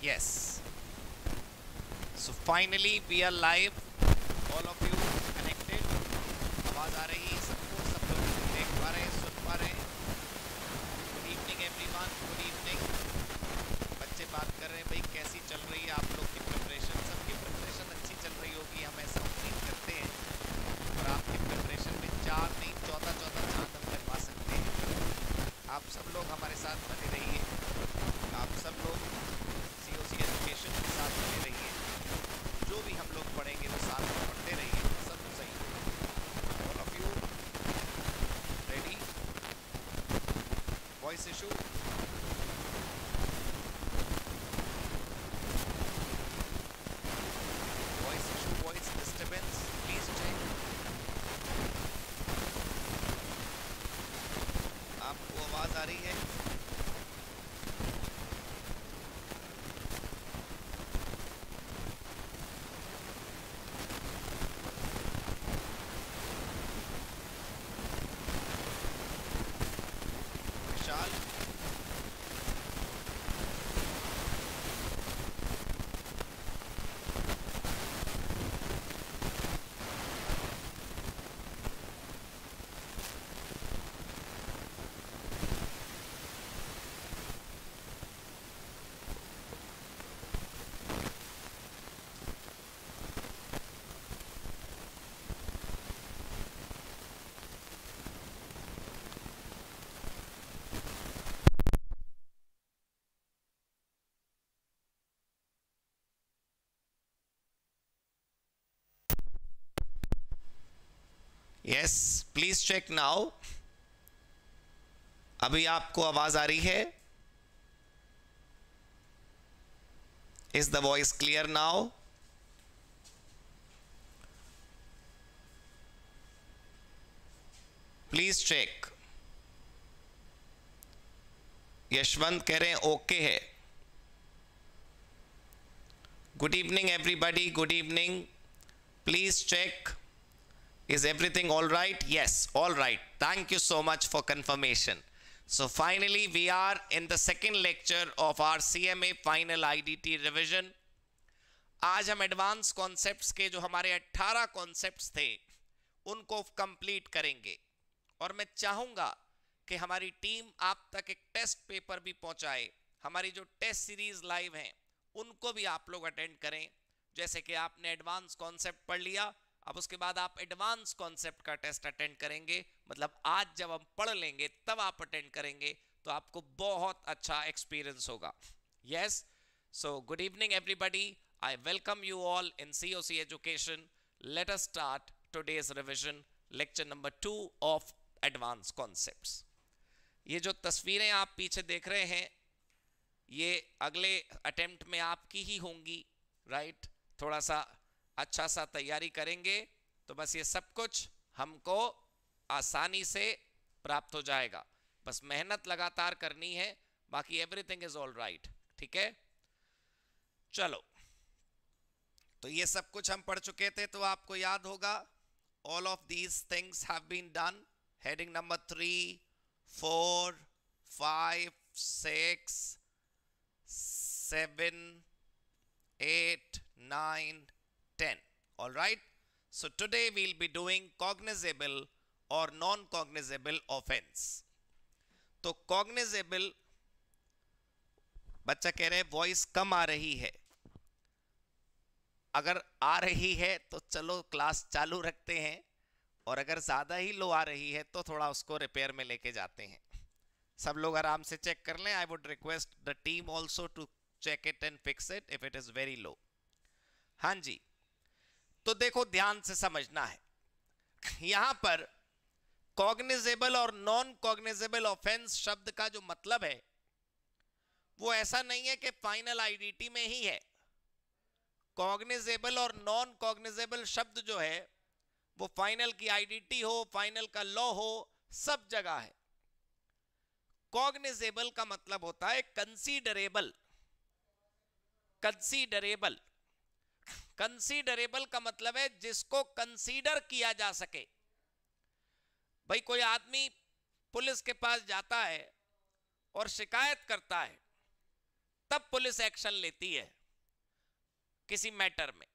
Yes. So finally we are live. All of you connected. आवाज आ रही है सबको, सब लोग देख पा रहे हैं, सुन पा रहे हैं. Good evening everyone. Good evening. बच्चे बात कर रहे हैं भाई कैसी चल रही है आप लोग की प्रिपरेशन. सबकी प्रिपरेशन अच्छी चल रही होगी, हम ऐसा उम्मीद करते हैं. और आपकी प्रिपरेशन में 4 नहीं 14 चांद हम लगवा सकते हैं. आप सब लोग हमारे साथ बने रहिए. आप सब लोग COC एजुकेशन के साथ बने रहिए. जो भी हम लोग पढ़ेंगे वो साथ में पढ़ते रहिए. सब सही. All of you ready? Voice issue? Voice issue, voice disturbance, please check. आपको आवाज आ रही है? Yes, please check now. अभी आपको आवाज आ रही है? Is the voice clear now? Please check. Yashwant कह रहे हैं ओके है. Good evening everybody, good evening. Please check. Is everything all right? Yes, all right. Thank you so much for confirmation. So finally we are in the second lecture of our CMA final IDT revision. आज हम advance concepts के जो हमारे 18 concepts थे उनको complete करेंगे. और मैं चाहूंगा कि हमारी टीम आप तक एक टेस्ट पेपर भी पहुंचाए. हमारी जो टेस्ट सीरीज लाइव हैं उनको भी आप लोग अटेंड करें. जैसे कि आपने एडवांस कॉन्सेप्ट पढ़ लिया, अब उसके बाद आप एडवांस कॉन्सेप्ट का टेस्ट अटेंड करेंगे. मतलब आज जब हम पढ़ लेंगे तब आप अटेंड करेंगे तो आपको बहुत अच्छा एक्सपीरियंस होगा. Yes, so good evening everybody. I welcome you all in COC education. Let us start today's revision, lecture number 2 of advance concepts. ये जो तस्वीरें आप पीछे देख रहे हैं ये अगले अटेम्प्ट में आपकी ही होंगी, राइट? थोड़ा सा अच्छा सा तैयारी करेंगे तो बस ये सब कुछ हमको आसानी से प्राप्त हो जाएगा. बस मेहनत लगातार करनी है, बाकी एवरीथिंग इज ऑल राइट. ठीक है, चलो. तो ये सब कुछ हम पढ़ चुके थे तो आपको याद होगा. All of these things have been done. Heading number 3, 4, 5, 6, 7, 8, 9, 10. All right. So today we'll be doing cognizable or non-cognizable offense. तो cognizable, बच्चा कह रहे हैं वॉइस कम आ रही है. अगर आ रही है तो चलो क्लास चालू रखते हैं, और अगर ज्यादा ही लो आ रही है तो थोड़ा उसको रिपेयर में लेके जाते हैं. सब लोग आराम से चेक कर लें. I would request the team also to check it and fix it if it is very low. हाँ जी, तो देखो ध्यान से समझना है. यहां पर कॉग्निजेबल और नॉन कॉग्निजेबल ऑफेंस शब्द का जो मतलब है वो ऐसा नहीं है कि फाइनल आईडीटी में ही है. कॉग्निजेबल और नॉन कॉग्निजेबल शब्द जो है वो फाइनल की आईडीटी हो, फाइनल का लॉ हो, सब जगह है. कॉग्निजेबल का मतलब होता है कंसीडरेबल. कंसीडरेबल, कंसीडरेबल का मतलब है जिसको कंसीडर किया जा सके. भाई कोई आदमी पुलिस के पास जाता है और शिकायत करता है तब पुलिस एक्शन लेती है किसी मैटर में।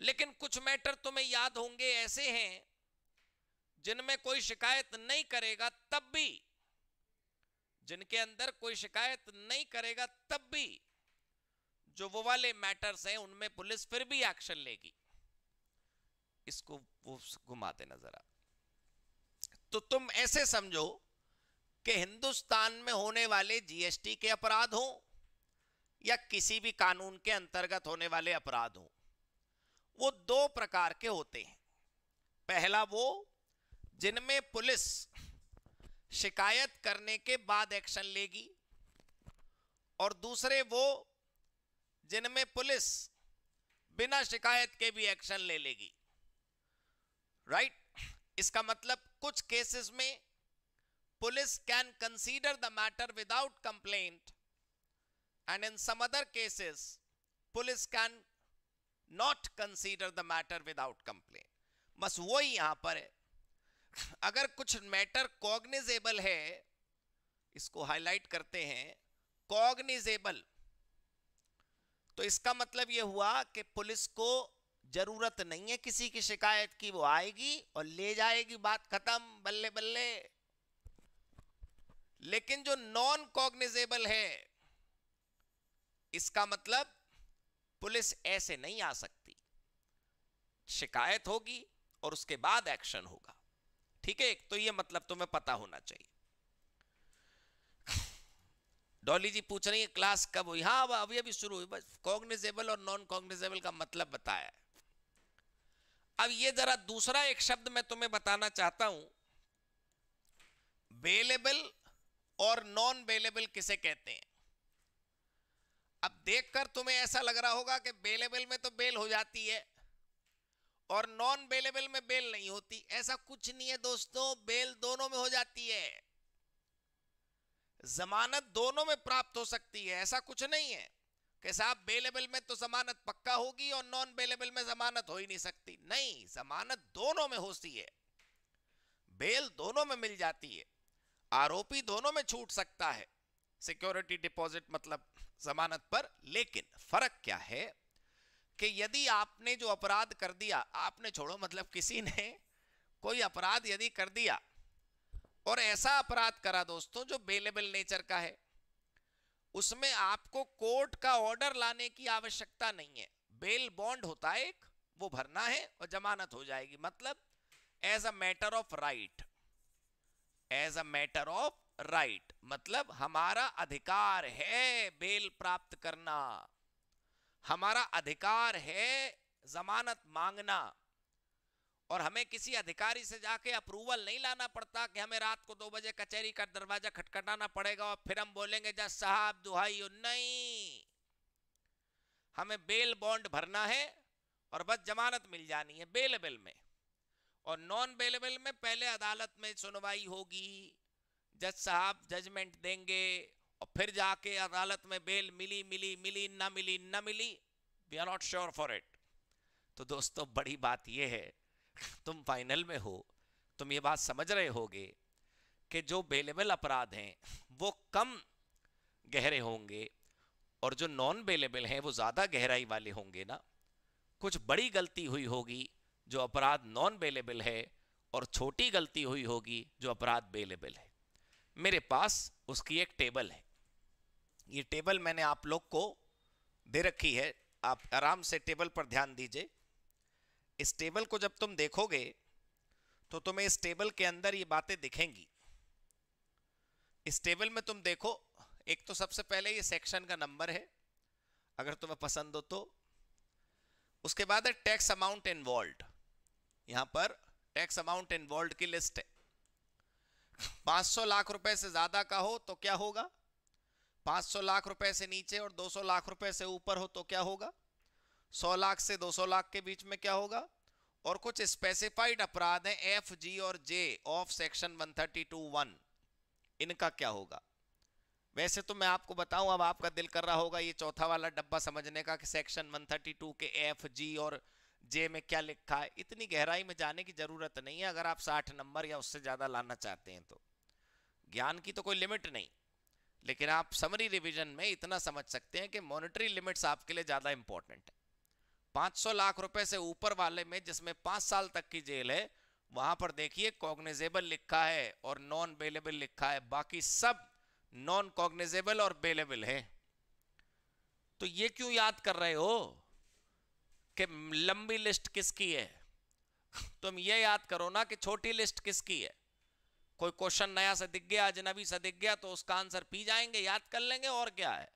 लेकिन कुछ मैटर तुम्हें याद होंगे ऐसे हैं जिनमें कोई शिकायत नहीं करेगा तब भी, जिनके अंदर कोई शिकायत नहीं करेगा तब भी जो वो वाले मैटर्स हैं उनमें पुलिस फिर भी एक्शन लेगी। इसको वो घुमा देना जरा। तो तुम ऐसे समझो कि हिंदुस्तान में होने वाले जीएसटी के अपराध हो या किसी भी कानून के अंतर्गत होने वाले अपराध हो, वो दो प्रकार के होते हैं। पहला वो जिनमें पुलिस शिकायत करने के बाद एक्शन लेगी, और दूसरे वो जिनमें पुलिस बिना शिकायत के भी एक्शन ले लेगी। राइट? इसका मतलब कुछ केसेस में police can consider the matter without complaint and in some other cases police can not consider the matter without complaint. बस वही यहां पर है। अगर कुछ मैटर कॉग्निजेबल है, इसको हाईलाइट करते हैं, कॉग्निजेबल, तो इसका मतलब यह हुआ कि पुलिस को जरूरत नहीं है किसी की शिकायत की, वो आएगी और ले जाएगी, बात खत्म, बल्ले बल्ले। लेकिन जो नॉन कॉग्निजेबल है, इसका मतलब पुलिस ऐसे नहीं आ सकती, शिकायत होगी और उसके बाद एक्शन होगा। ठीक है? तो ये मतलब तुम्हें पता होना चाहिए। डॉली जी पूछ रही है क्लास कब हुई? हाँ, अभी अभी शुरू हुई, बस कॉग्निजेबल और नॉन कॉग्निजेबल का मतलब बताया है। अब ये जरा दूसरा एक शब्द मैं तुम्हें बताना चाहता हूं, बेलेबल और नॉन बेलेबल किसे कहते हैं। अब देखकर तुम्हें ऐसा लग रहा होगा कि बेलेबल में तो बेल हो जाती है और नॉन बेलेबल में बेल नहीं होती। ऐसा कुछ नहीं है दोस्तों, बेल दोनों में हो जाती है, जमानत दोनों में प्राप्त हो सकती है। ऐसा कुछ नहीं है कि साहब बेलेबल में तो जमानत पक्का होगी और नॉन बेलेबल में जमानत हो ही नहीं सकती। नहीं, जमानत दोनों में होती है, बेल दोनों में मिल जाती है, आरोपी दोनों में छूट सकता है, सिक्योरिटी डिपॉजिट मतलब जमानत पर। लेकिन फर्क क्या है कि यदि आपने जो अपराध कर दिया, आपने छोड़ो, मतलब किसी ने कोई अपराध यदि कर दिया और ऐसा अपराध करा दोस्तों जो बेलेबल नेचर का है, उसमें आपको कोर्ट का ऑर्डर लाने की आवश्यकता नहीं है। बेल बॉन्ड होता है एक, वो भरना है और जमानत हो जाएगी। मतलब as a matter of right, as a matter of right, मतलब हमारा अधिकार है बेल प्राप्त करना, हमारा अधिकार है जमानत मांगना, और हमें किसी अधिकारी से जाके अप्रूवल नहीं लाना पड़ता कि हमें रात को 2 बजे कचहरी का दरवाजा खटखटाना पड़ेगा और फिर हम बोलेंगे जज साहब दुहाई हो। नहीं, हमें बेल बॉन्ड भरना है और बस जमानत मिल जानी है बेलेबल में। और नॉन बेलेबल में पहले अदालत में सुनवाई होगी, जज साहब जजमेंट देंगे और फिर जाके अदालत में बेल मिली मिली मिली, ना मिली ना मिली, we are not sure for it. तो दोस्तों बड़ी बात यह है, तुम फाइनल में हो, तुम ये बात समझ रहे होगे कि जो बेलेबल अपराध हैं वो कम गहरे होंगे और जो नॉन बेलेबल हैं वो ज़्यादा गहराई वाले होंगे ना। कुछ बड़ी गलती हुई होगी जो अपराध नॉन बेलेबल है और छोटी गलती हुई होगी जो अपराध बेलेबल है। मेरे पास उसकी एक टेबल है, ये टेबल मैंने आप लोग को दे रखी है, आप आराम से टेबल पर ध्यान दीजिए। इस टेबल को जब तुम देखोगे तो तुम्हें इस टेबल के अंदर ये बातें दिखेंगी। इस टेबल में तुम देखो, एक तो सबसे पहले ये सेक्शन का नंबर है अगर तुम्हें पसंद हो तो, उसके बाद है टैक्स अमाउंट इन्वॉल्व्ड, यहां पर टैक्स अमाउंट इन्वॉल्व्ड की लिस्ट है। 500 लाख रुपए से ज्यादा का हो तो क्या होगा, 500 लाख रुपए से नीचे और 200 लाख रुपए से ऊपर हो तो क्या होगा, 100 लाख से 200 लाख के बीच में क्या होगा, और कुछ स्पेसिफाइड अपराध हैं एफ, जी और जे ऑफ सेक्शन 132(1), इनका क्या होगा। वैसे तो मैं आपको बताऊं, अब आपका दिल कर रहा होगा ये चौथा वाला डब्बा समझने का कि सेक्शन 132 के एफ, जी और जे में क्या लिखा है। इतनी गहराई में जाने की जरूरत नहीं है अगर आप 60 नंबर या उससे ज्यादा लाना चाहते हैं तो, ज्ञान की तो कोई लिमिट नहीं। लेकिन आप समरी रिवीजन में इतना समझ सकते हैं कि मॉनेटरी लिमिट्स आपके लिए ज्यादा इंपॉर्टेंट है। 500 लाख रुपए से ऊपर वाले में जिसमें 5 साल तक की जेल है, वहां पर देखिए कॉग्निजेबल लिखा है और नॉन बेलेबल लिखा है, बाकी सब नॉन कॉग्निजेबल और बेलेबल है। तो ये क्यों याद कर रहे हो कि लंबी लिस्ट किसकी है? तुम ये याद करो ना कि छोटी लिस्ट किसकी है। कोई क्वेश्चन नया सा दिख गया, अजनबी सा दिख गया, तो उसका आंसर पी जाएंगे, याद कर लेंगे, और क्या है।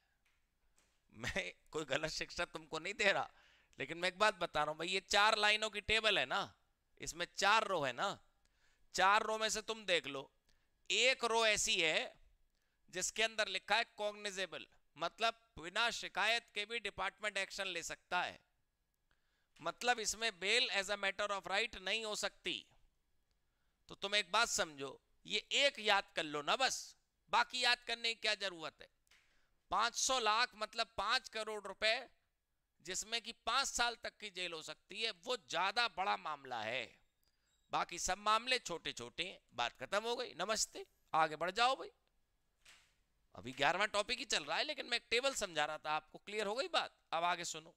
मैं कोई गलत शिक्षा तुमको नहीं दे रहा, लेकिन मैं एक बात बता रहा हूं भाई, ये 4 लाइनों की टेबल है ना, इसमें 4 रो है ना, 4 रो में से तुम देख लो, एक रो ऐसी है जिसके अंदर लिखा है कॉग्निजेबल, मतलब बिना शिकायत के भी डिपार्टमेंट एक्शन ले सकता है, मतलब इसमें bail as a matter of right नहीं हो सकती। तो तुम एक बात समझो, ये एक याद कर लो ना बस, बाकी याद करने की क्या जरूरत है। 500 लाख मतलब 5 करोड़ रुपए, जिसमें कि 5 साल तक की जेल हो सकती है, वो ज्यादा बड़ा मामला है। बाकी सब मामले छोटे छोटे हैं। बात खत्म हो गई, नमस्ते, आगे बढ़ जाओ भाई। अभी 11वां टॉपिक ही चल रहा है, लेकिन मैं एक टेबल समझा रहा था आपको, क्लियर हो गई बात। अब आगे सुनो,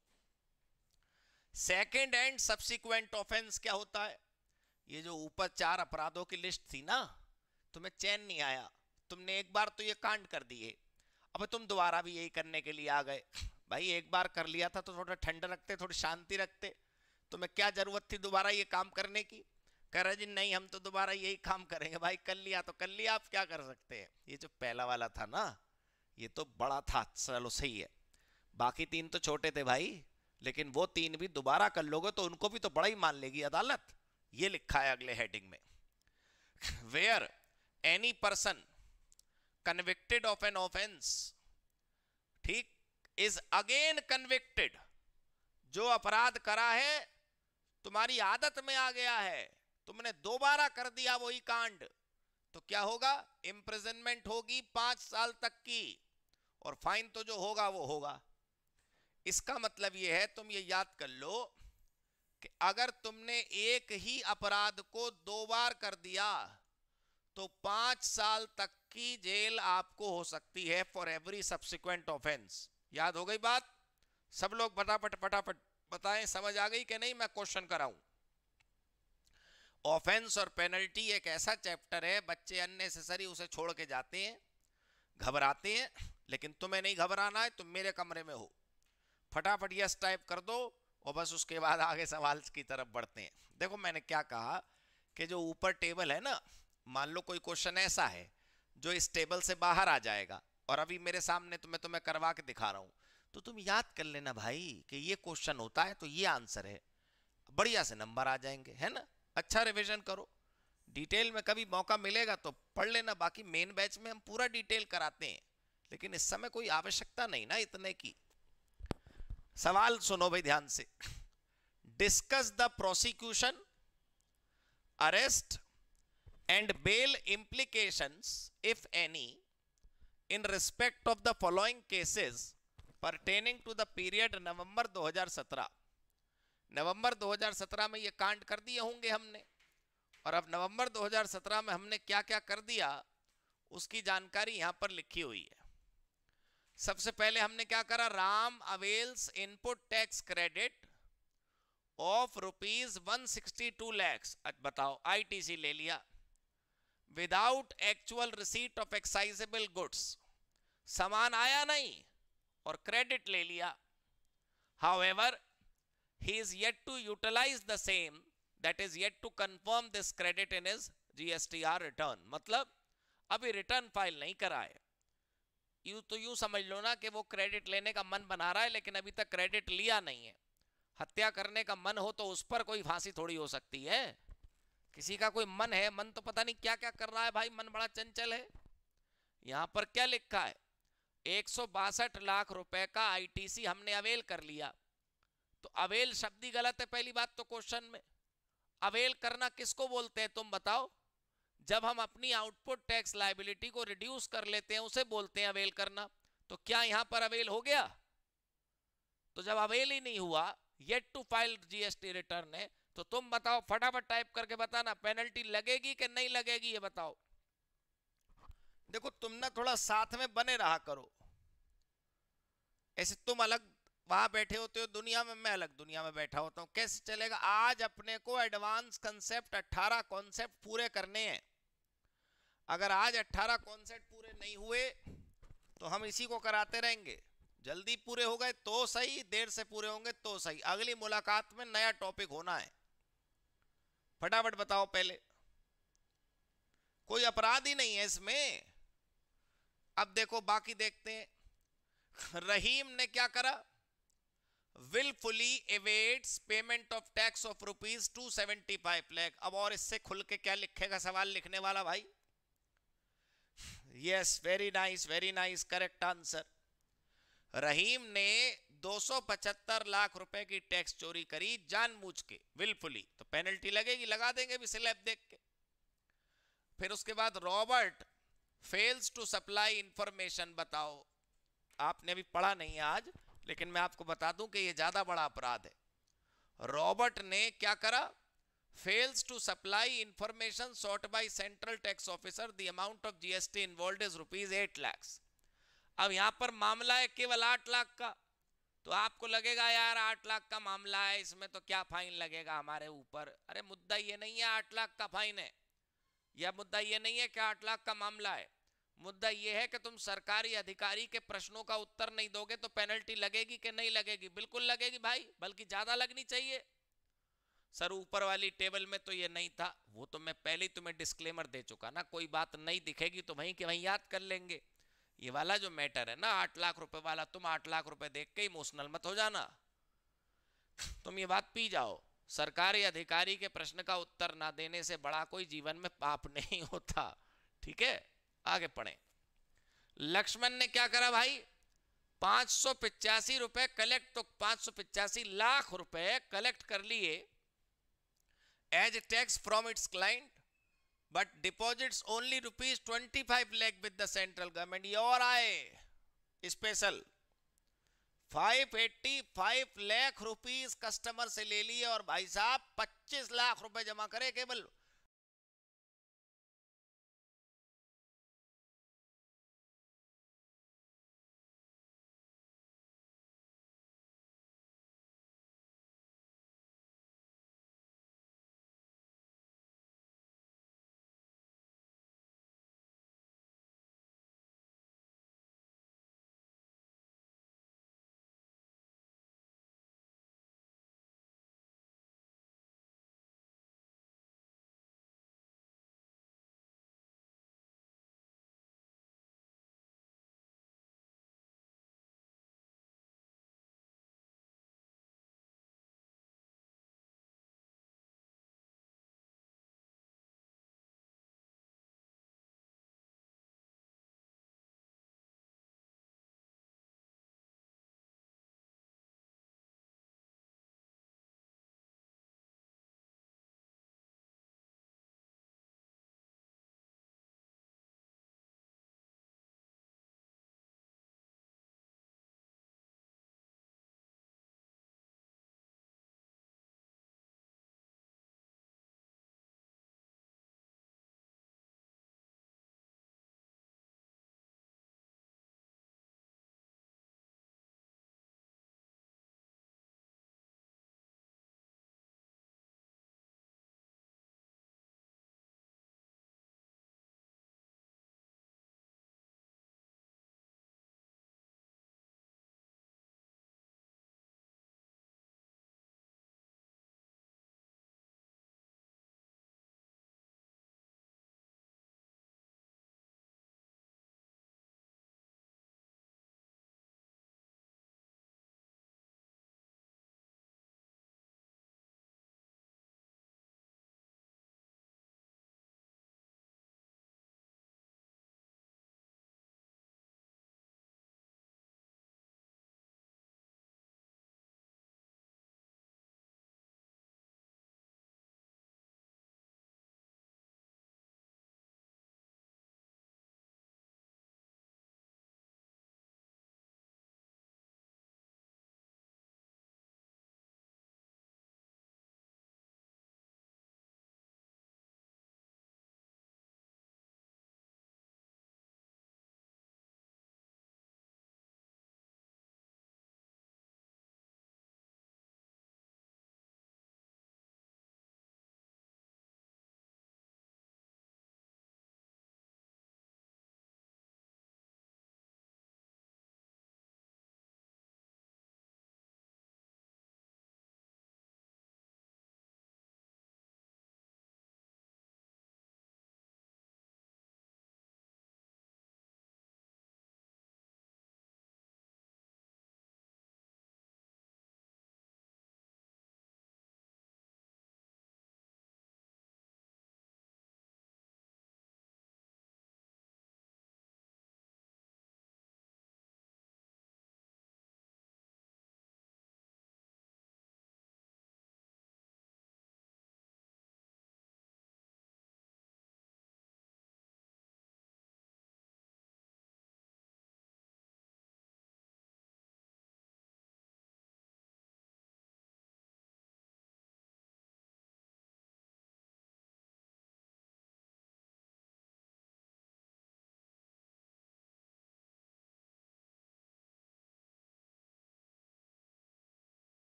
सेकेंड एंड सब्सिक्वेंट ऑफेंस क्या होता है। ये जो ऊपर 4 अपराधों की लिस्ट थी ना, तुम्हें चैन नहीं आया, तुमने एक बार तो ये कांड कर दिए, अब तुम दोबारा भी यही करने के लिए आ गए। भाई एक बार कर लिया था तो थोड़ा ठंड रखते, थोड़ी शांति रखते, तुम्हें क्या जरूरत थी दोबारा ये काम करने की। कह रहे जी नहीं हम तो दोबारा यही काम करेंगे। भाई कर लिया तो कर लिया, आप क्या कर सकते हैं। ये जो पहला वाला था ना, ये तो बड़ा था, चलो सही है, बाकी 3 तो छोटे थे भाई, लेकिन वो 3 भी दोबारा कर लोगे तो उनको भी तो बड़ा ही मान लेगी अदालत। ये लिखा है अगले हेडिंग में, where any person convicted of an offence, ठीक, इज अगेन कन्विक्टेड, जो अपराध करा है तुम्हारी आदत में आ गया है, तुमने दोबारा कर दिया वही कांड, तो क्या होगा, इंप्रिजनमेंट होगी 5 साल तक की, और फाइन तो जो होगा वो होगा। इसका मतलब ये है, तुम ये याद कर लो कि अगर तुमने एक ही अपराध को 2 बार कर दिया तो 5 साल तक की जेल आपको हो सकती है फॉर एवरी सब्सिक्वेंट ऑफेंस। याद हो गई बात? सब लोग फटाफट फटाफट बताएं, समझ आ गई कि नहीं, मैं क्वेश्चन कराऊं। ऑफेंस और पेनल्टी एक ऐसा चैप्टर है, बच्चे अननेसेसरी उसे छोड़ के जाते हैं, घबराते हैं, लेकिन तुम्हें नहीं घबराना है, तुम मेरे कमरे में हो, फटाफट यस टाइप कर दो और बस उसके बाद आगे सवाल की तरफ बढ़ते हैं। देखो मैंने क्या कहा कि जो ऊपर टेबल है ना, मान लो कोई क्वेश्चन ऐसा है जो इस टेबल से बाहर आ जाएगा, और अभी मेरे सामने तुम्हें करवा के दिखा रहा हूं, तो तुम याद कर लेना भाई कि ये क्वेश्चन होता है तो ये आंसर है, बढ़िया से नंबर आ जाएंगे, है ना। अच्छा रिवीजन करो, डिटेल में कभी मौका मिलेगा तो पढ़ लेना, बाकी मेन बैच में हम पूरा डिटेल कराते हैं, लेकिन इस समय कोई आवश्यकता नहीं ना इतने की। सवाल सुनो भाई ध्यान से, discuss the prosecution, arrest and bail implications if any in respect of the following cases pertaining to the period नवंबर 2017। नवंबर 2017 में ये कांड कर दिए होंगे हमने, और अब नवंबर 2017 में हमने क्या क्या कर दिया उसकी जानकारी यहां पर लिखी हुई है। सबसे पहले हमने क्या करा, Ram avails input tax credit of ₹162 lakhs, बताओ आईटीसी ले लिया, without actual receipt of excisable goods, सामान आया नहीं और क्रेडिट ले लिया। However he is yet to utilize the same, that is yet to confirm this credit in his GSTR return, मतलब अभी रिटर्न फाइल नहीं करा है। यूं समझ लो ना कि वो क्रेडिट लेने का मन बना रहा है, लेकिन अभी तक क्रेडिट लिया नहीं है। हत्या करने का मन हो तो उस पर कोई फांसी थोड़ी हो सकती है, किसी का कोई मन है, मन तो पता नहीं क्या क्या कर रहा है भाई, मन बड़ा चंचल है। यहां पर क्या लिखा है, 162 लाख रुपए का आईटीसी हमने अवेल कर लिया, तो अवेल शब्द ही गलत है पहली बात तो क्वेश्चन में। अवेल करना किसको बोलते हैं तुम बताओ? जब हम अपनी आउटपुट टैक्स लायबिलिटी को रिड्यूस कर लेते हैं उसे बोलते हैं अवेल करना। तो क्या यहां पर अवेल हो गया? तो जब अवेल ही नहीं हुआ, yet to file GST return है, तो तुम बताओ, फटाफट टाइप करके बताना, पेनल्टी लगेगी कि नहीं लगेगी, ये बताओ। देखो तुम ना थोड़ा साथ में बने रहा करो, ऐसे तुम अलग वहां बैठे होते हो दुनिया में, मैं अलग दुनिया में बैठा होता हूं, कैसे चलेगा। आज अपने को एडवांस कंसेप्ट 18 कॉन्सेप्ट पूरे करने हैं। अगर आज 18 कॉन्सेप्ट पूरे नहीं हुए तो हम इसी को कराते रहेंगे। जल्दी पूरे हो गए तो सही, देर से पूरे होंगे तो सही। अगली मुलाकात में नया टॉपिक होना है। फटाफट बताओ पहले, कोई अपराध ही नहीं है इसमें। अब देखो बाकी देखते हैं। रहीम ने क्या करा, wilfully evades payment of tax of ₹275 lakh. अब और इससे खुल के क्या लिखेगा सवाल लिखने वाला भाई। Yes, very nice, correct answer. Rahim ने 275 लाख रुपए की टैक्स चोरी करी जानबूझ के, विलफुली, तो पेनल्टी लगेगी, लगा देंगे भी स्लैब देख के। फिर उसके बाद Robert fails to supply information. बताओ, आपने अभी पढ़ा नहीं है आज, लेकिन मैं आपको बता दूं कि यह ज्यादा बड़ा अपराध है। रॉबर्ट ने क्या करा, fails to supply information sought by central tax officer, the amount of GST involved is ₹8 lakh. अब यहां पर मामला है केवल 8 लाख का, तो आपको लगेगा यार 8 लाख का मामला है, इसमें तो क्या फाइन लगेगा हमारे ऊपर। अरे मुद्दा ये नहीं है 8 लाख का फाइन है, यह मुद्दा ये नहीं है कि 8 लाख का मामला है। मुद्दा यह है कि तुम सरकारी अधिकारी के प्रश्नों का उत्तर नहीं दोगे तो पेनल्टी लगेगी कि नहीं लगेगी। बिल्कुल लगेगी भाई, बल्कि ज्यादा लगनी चाहिए। सर ऊपर वाली टेबल में तो ये नहीं था, वो तो मैं पहले ही तुम्हें डिस्क्लेमर दे चुका ना, कोई बात नहीं दिखेगी तो वहीं के वहीं याद कर लेंगे। ये वाला जो मैटर है ना 8 लाख रुपए वाला, तुम 8 लाख रुपए देख के इमोशनल मत हो जाना। तुम ये बात पी जाओ, सरकारी अधिकारी के प्रश्न का उत्तर ना देने से बड़ा कोई जीवन में पाप नहीं होता। ठीक है, आगे पढ़े। लक्ष्मण ने क्या करा भाई, 585 रुपए कलेक्ट, तो 585 लाख रुपए कलेक्ट कर लिए as tax from its client, but deposits only ₹25 lakh with the central government. ये और आए स्पेशल 585 लाख रुपीस कस्टमर से ले लिए और भाई साहब 25 लाख रुपए जमा करे केवल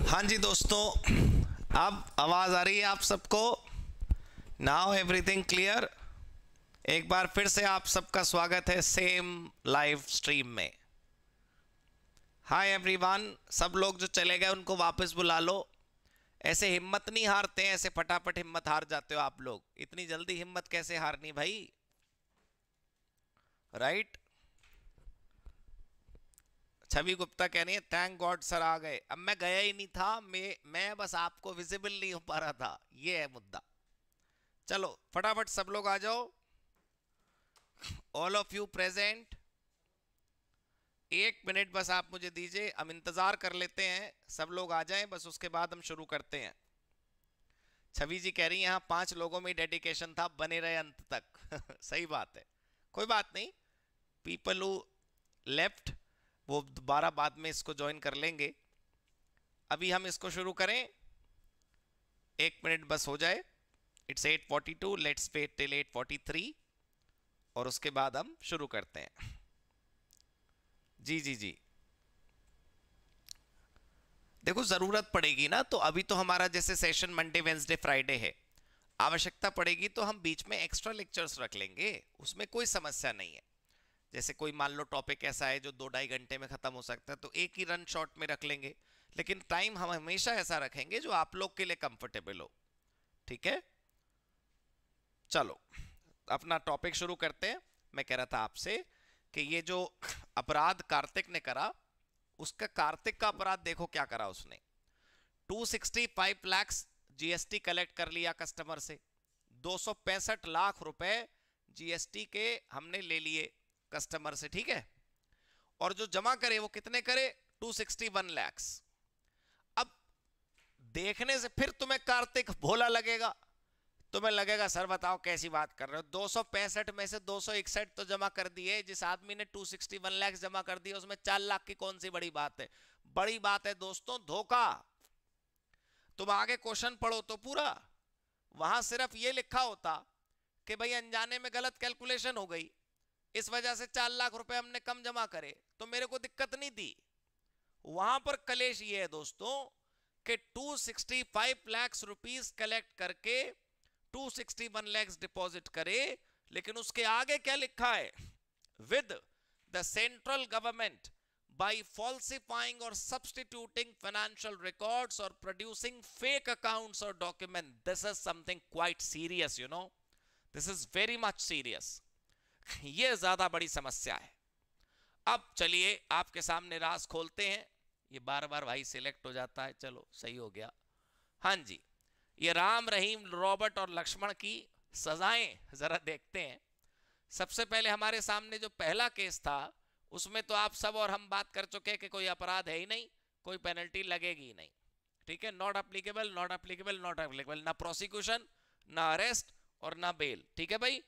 हाँ जी दोस्तों, अब आवाज़ आ रही है आप सबको? Now everything clear? एक बार फिर से आप सबका स्वागत है सेम लाइव स्ट्रीम में। हाय एवरीवन, सब लोग जो चले गए उनको वापस बुला लो। ऐसे हिम्मत नहीं हारते हैं, ऐसे फटाफट हिम्मत हार जाते हो आप लोग। इतनी जल्दी हिम्मत कैसे हारनी भाई, राइट? छवि गुप्ता कह रही है थैंक गॉड सर आ गए। अब मैं गया ही नहीं था, मैं बस आपको विजिबल नहीं हो पा रहा था, ये है मुद्दा। चलो फटाफट सब लोग आ जाओ, all of you present. 1 minute बस आप मुझे दीजिए, हम इंतजार कर लेते हैं सब लोग आ जाएं, बस उसके बाद हम शुरू करते हैं। छवि जी कह रही है यहाँ 5 लोगों में डेडिकेशन था, बने रहे अंत तक। सही बात है, कोई बात नहीं। पीपल हु लेफ्ट वो दोबारा बाद में इसको ज्वाइन कर लेंगे। अभी हम इसको शुरू करें, 1 मिनट बस हो जाए। इट्स 8:42, लेट्स वेट टिल 8:43 और उसके बाद हम शुरू करते हैं। जी जी जी, देखो जरूरत पड़ेगी ना तो अभी तो हमारा जैसे सेशन मंडे वेंसडे फ्राइडे है, आवश्यकता पड़ेगी तो हम बीच में एक्स्ट्रा लेक्चर्स रख लेंगे, उसमें कोई समस्या नहीं है। जैसे कोई मान लो टॉपिक ऐसा है जो 2-2.5 घंटे में खत्म हो सकता है तो एक ही रन शॉट में रख लेंगे, लेकिन टाइम हम हमेशा ऐसा रखेंगे जो आप लोग के लिए कंफर्टेबल हो, ठीक है? चलो अपना टॉपिक शुरू करते हैं। मैं कह रहा था आपसे कि ये जो अपराध कार्तिक ने करा, उसका कार्तिक का अपराध देखो क्या करा उसने। 265 लाख जीएसटी कलेक्ट कर लिया कस्टमर से, 265 लाख रुपए जीएसटी के हमने ले लिए कस्टमर से, ठीक है? और जो जमा करे वो कितने करे? 261 लाख। अब देखने से फिर तुम्हें कार्तिक भोला लगेगा, तुम्हें लगेगा सर बताओ कैसी बात कर रहे हो, 265 में से 261 तो जमा कर दिए, जिस आदमी ने 261 लाख जमा कर दिए उसमें 4 लाख की कौन सी बड़ी बात है? बड़ी बात है दोस्तों धोखा। तुम आगे क्वेश्चन पढ़ो तो पूरा, वहां सिर्फ ये लिखा होता कि भाई अनजाने में गलत कैलकुलेशन हो गई, इस वजह से 4 लाख रुपए हमने कम जमा करे, तो मेरे को दिक्कत नहीं थी। वहां पर कलेश ये है दोस्तों कि 265 लाख रुपीस कलेक्ट करके 261 lakhs डिपॉजिट करे, लेकिन उसके आगे क्या लिखा है? With the central government by falsifying or substituting financial records or producing fake accounts or document. This is something quite serious, you know. This is very much serious. ये ज्यादा बड़ी समस्या है। अब चलिए आपके सामने राज खोलते हैं। ये बार बार भाई सिलेक्ट हो जाता है, चलो सही हो गया। हाँ जी, ये राम रहीम रॉबर्ट और लक्ष्मण की सजाएं जरा देखते हैं। सबसे पहले हमारे सामने जो पहला केस था उसमें तो आप सब और हम बात कर चुके हैं कि कोई अपराध है ही नहीं, कोई पेनल्टी लगेगी ही नहीं, ठीक है? Not applicable, not applicable, not applicable, ना प्रोसिक्यूशन, ना अरेस्ट और ना बेल, ठीक है भाई?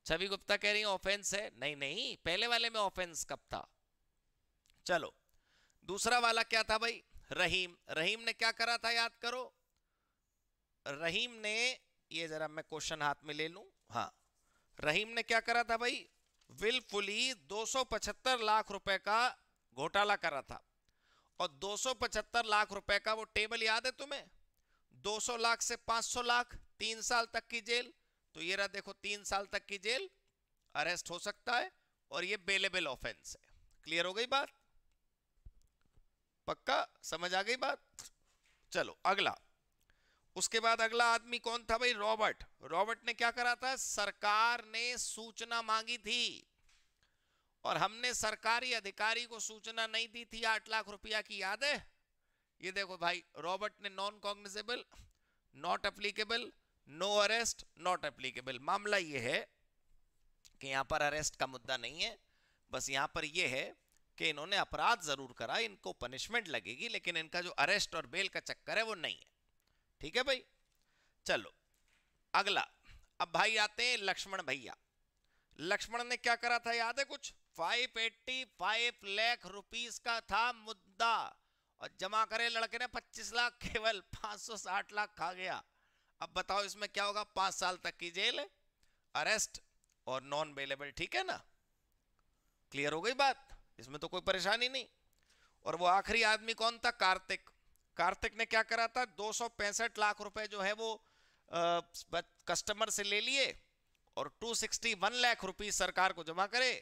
छवि गुप्ता कह रही है ऑफेंस है। नहीं नहीं, पहले वाले में ऑफेंस कब था? चलो दूसरा वाला क्या था भाई? रहीम, रहीम ने क्या करा था याद करो। रहीम ने, ये जरा मैं क्वेश्चन हाथ में ले लूं, हाँ, रहीम ने क्या करा था भाई? विलफुली 275 लाख रुपए का घोटाला करा था, और 275 लाख रुपए का वो टेबल याद है तुम्हें? 200 लाख से 500 लाख 3 साल तक की जेल, तो ये रहा देखो 3 साल तक की जेल, अरेस्ट हो सकता है, और ये बेलेबल ऑफेंस है। क्लियर हो गई बात? पक्का समझ आ गई बात? चलो अगला, उसके बाद अगला आदमी कौन था भाई? रॉबर्ट। रॉबर्ट ने क्या करा था? सरकार ने सूचना मांगी थी और हमने सरकारी अधिकारी को सूचना नहीं दी थी 8 लाख रुपया की, याद है? ये देखो भाई, रॉबर्ट ने non cognizable, not applicable, no arrest, not applicable. मामला ये है कि यहां पर अरेस्ट का मुद्दा नहीं है, बस यहां पर यह है कि इन्होंने अपराध जरूर करा, इनको पनिशमेंट लगेगी, लेकिन इनका जो अरेस्ट और बेल का चक्कर है वो नहीं है, ठीक है भाई? चलो अगला, अब भाई आते हैं लक्ष्मण भैया। लक्ष्मण ने क्या करा था याद है कुछ? 585 लाख रुपीस का था मुद्दा, और जमा करे लड़के ने 25 लाख, केवल 560 लाख खा गया। अब बताओ इसमें क्या होगा? 5 साल तक की जेल, अरेस्ट और नॉन बेलेबल, ठीक है ना? क्लियर हो गई बात? इसमें तो कोई परेशानी नहीं। और वो आखिरी आदमी कौन था? कार्तिक। कार्तिक ने क्या करा था? 265 लाख रुपए जो है वो कस्टमर से ले लिए और 261 लाख रुपए सरकार को जमा करे,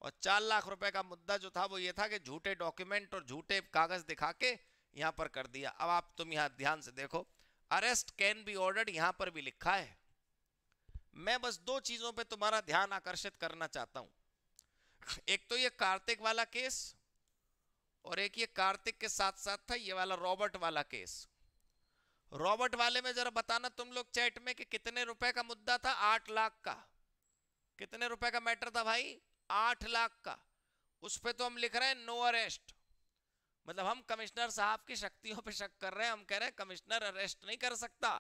और 4 लाख रुपए का मुद्दा जो था वो ये था कि झूठे डॉक्यूमेंट और झूठे कागज दिखा के यहां पर कर दिया। अब तुम यहां ध्यान से देखो, अरेस्ट कैन बी ऑर्डर्ड यहां पर भी लिखा है। मैं बस दो चीजों पे तुम्हारा ध्यान आकर्षित करना चाहता हूं। एक तो ये कार्तिक वाला केस, और एक ये कार्तिक के साथ साथ था ये वाला रॉबर्ट वाला केस। रॉबर्ट वाले में जरा बताना तुम लोग चैट में कि कितने रुपए का मुद्दा था? 8 लाख का। कितने रुपए का मैटर था भाई? 8 लाख का। उस पे तो हम लिख रहे हैं नो अरेस्ट, मतलब हम कमिश्नर साहब की शक्तियों पे शक कर रहे हैं। हम कह रहे हैं कमिश्नर अरेस्ट नहीं कर सकता,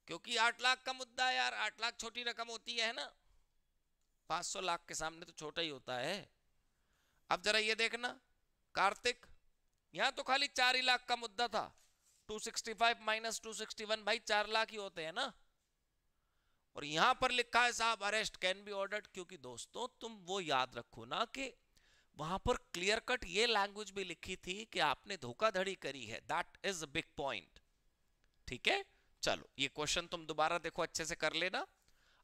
क्योंकि 8 लाख का मुद्दा है यार। 8 लाख छोटी रकम होती है ना, 500 लाख के सामने तो छोटा ही होता है। अब जरा ये देखना, कार्तिक यहां तो खाली 4 ही लाख का मुद्दा था। 265 माइनस 261 भाई 4 लाख ही होते हैं ना। और यहां पर लिखा है साहब अरेस्ट कैन बी ऑर्डर्ड, क्योंकि दोस्तों तुम वो याद रखो ना कि वहां पर क्लियर कट ये लैंग्वेज भी लिखी थी कि आपने धोखाधड़ी करी है। That is a big point. ठीक है, चलो ये क्वेश्चन तुम दोबारा देखो, अच्छे से कर लेना।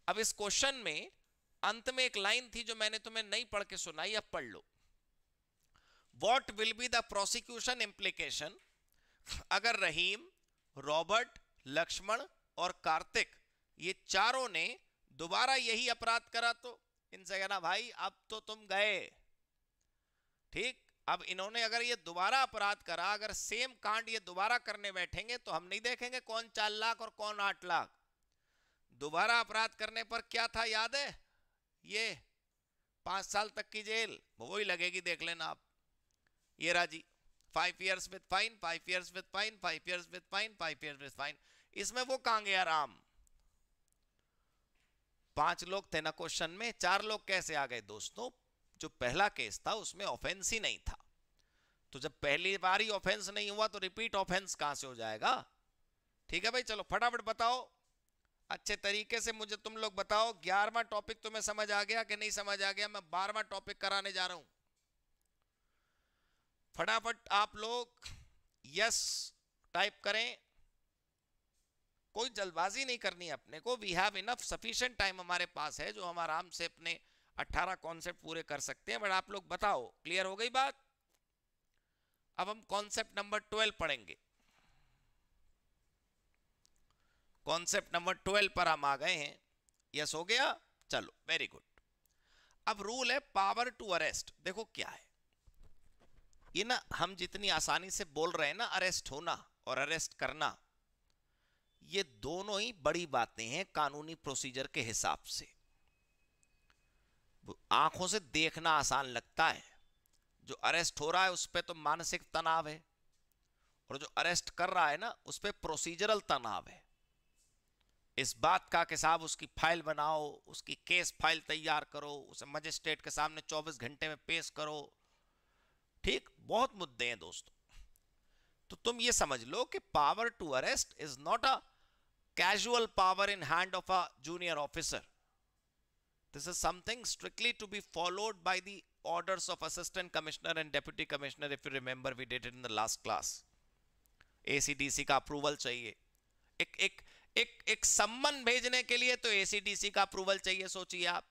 अब इस क्वेश्चन में अंत में एक लाइन थी जो मैंने तुम्हें नहीं पढ़ के सुनाई, अब पढ़ लो। What will be the prosecution implication अगर रहीम, रॉबर्ट, लक्ष्मण और कार्तिक ये चारों ने दोबारा यही अपराध करा? तो इनसे कहना भाई अब तो तुम गए। ठीक, अब इन्होंने अगर ये दोबारा अपराध करा, अगर सेम कांड ये दोबारा करने बैठेंगे तो हम नहीं देखेंगे कौन 4 लाख और कौन 8 लाख। दोबारा अपराध करने पर क्या था याद है? ये 5 साल तक की जेल वही लगेगी, देख लेना आप। ये राजी 5 years with fine, 5 years with fine, 5 years with fine, 5 years with fine. इसमें वो कहां गया राम? 5 लोग थे ना क्वेश्चन में, 4 लोग कैसे आ गए दोस्तों? जो पहला केस था उसमें ऑफेंस ही नहीं था, तो जब पहली बार ही ऑफेंस नहीं हुआ तो रिपीट ऑफेंस कहां से हो जाएगा? ठीक है भाई, चलो फटाफट बताओ अच्छे तरीके से मुझे तुम लोग बताओ। 11वां टॉपिक तुम्हें समझ आ गया कि नहीं समझ आ गया? मैं 12वां टॉपिक कराने जा रहा हूं। फटाफट आप लोग यस टाइप करें, कोई जल्दबाजी नहीं करनी है अपने को। We have enough sufficient time हमारे पास है, जो हम आराम से अपने 18 कॉन्सेप्ट पूरे कर सकते हैं। बट आप लोग बताओ, क्लियर हो गई बात? अब हम कॉन्सेप्ट नंबर 12 पढ़ेंगे। कॉन्सेप्ट नंबर 12 पर हम आ गए हैं। यस हो गया, चलो वेरी गुड। अब रूल है पावर टू अरेस्ट। देखो क्या है ये ना, हम जितनी आसानी से बोल रहे हैं ना अरेस्ट होना और अरेस्ट करना, ये दोनों ही बड़ी बातें हैं कानूनी प्रोसीजर के हिसाब से। आंखों से देखना आसान लगता है, जो अरेस्ट हो रहा है उस पर तो मानसिक तनाव है, और जो अरेस्ट कर रहा है ना उस पर प्रोसीजरल तनाव है। इस बात का कि साहब उसकी फाइल बनाओ, उसकी केस फाइल तैयार करो, उसे मजिस्ट्रेट के सामने 24 घंटे में पेश करो। ठीक, बहुत मुद्दे हैं दोस्तों। तो तुम ये समझ लो कि power to arrest is not a casual power in hand of a junior officer. This is something strictly to be followed by the orders of assistant commissioner and deputy commissioner. If you remember, we did it in the last class. ACDC का approval चाहिए। एक सम्मन भेजने के लिए तो ACDC का approval चाहिए। सोचिए आप,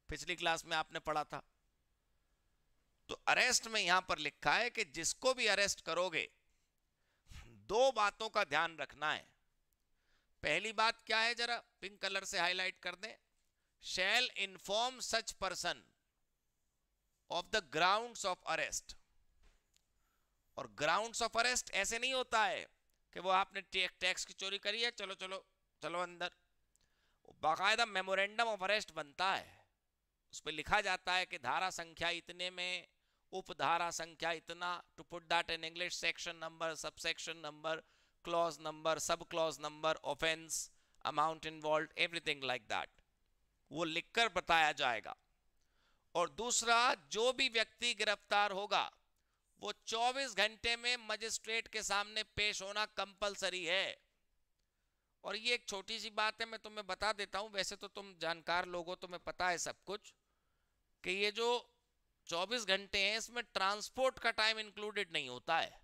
पिछली क्लास में आपने पढ़ा था। तो अरेस्ट में यहां पर लिखा है कि जिसको भी अरेस्ट करोगे 2 बातों का ध्यान रखना है। पहली बात क्या है, जरा पिंक कलर से हाईलाइट कर दें। Shall inform such person of the grounds of arrest. और ग्राउंड्स ऑफ अरेस्ट ऐसे नहीं होता है कि वो आपने टैक्स की चोरी करी है, चलो चलो चलो अंदर। बाकायदा मेमोरेंडम ऑफ अरेस्ट बनता है, उस पर लिखा जाता है कि धारा संख्या इतने में, उपधारा संख्या इतना, to put that in English, section number, sub section number, clause number, sub clause number, offence, amount involve, everything like that, वो लिखकर बताया जाएगा। और दूसरा, जो भी व्यक्ति गिरफ्तार होगा वो 24 घंटे में मजिस्ट्रेट के सामने पेश होना कंपलसरी है। और ये एक छोटी सी बात है, मैं तुम्हें बता देता हूं, वैसे तो तुम जानकार लोग हो, तुम्हें पता है सब कुछ, कि ये जो 24 घंटे हैं, इसमें ट्रांसपोर्ट का टाइम इंक्लूडेड नहीं होता है।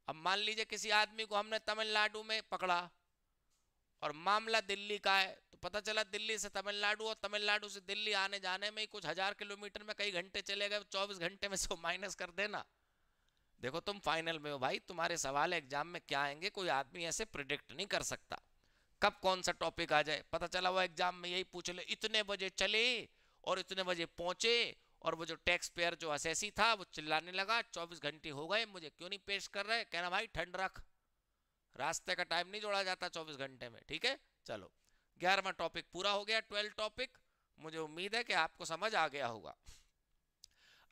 अब मान लीजिए किसी आदमी को हमने तमिलनाडु में पकड़ा और मामला दिल्ली का है, तो पता चला दिल्ली से तमिलनाडु और तमिलनाडु से दिल्ली आने जाने में ही कुछ 1000 किलोमीटर में कई घंटे चले गए, 24 घंटे में से माइनस कर देना। देखो तुम फाइनल में हो भाई, तुम्हारे सवाल एग्जाम में क्या आएंगे कोई आदमी ऐसे प्रिडिक्ट नहीं कर सकता, कब कौन सा टॉपिक आ जाए। पता चला वो एग्जाम में यही पूछ ले, इतने बजे चले और इतने बजे पहुंचे, और वो जो टैक्स पेयर जो असेसी था वो चिल्लाने लगा 24 घंटे हो गए मुझे क्यों नहीं पेश कर रहे। कहना भाई ठंड रख, रास्ते का टाइम नहीं जोड़ा जाता 24 घंटे में। ठीक है, चलो 11वां टॉपिक पूरा हो गया, 12 टॉपिक। मुझे उम्मीद है कि आपको समझ आ गया होगा।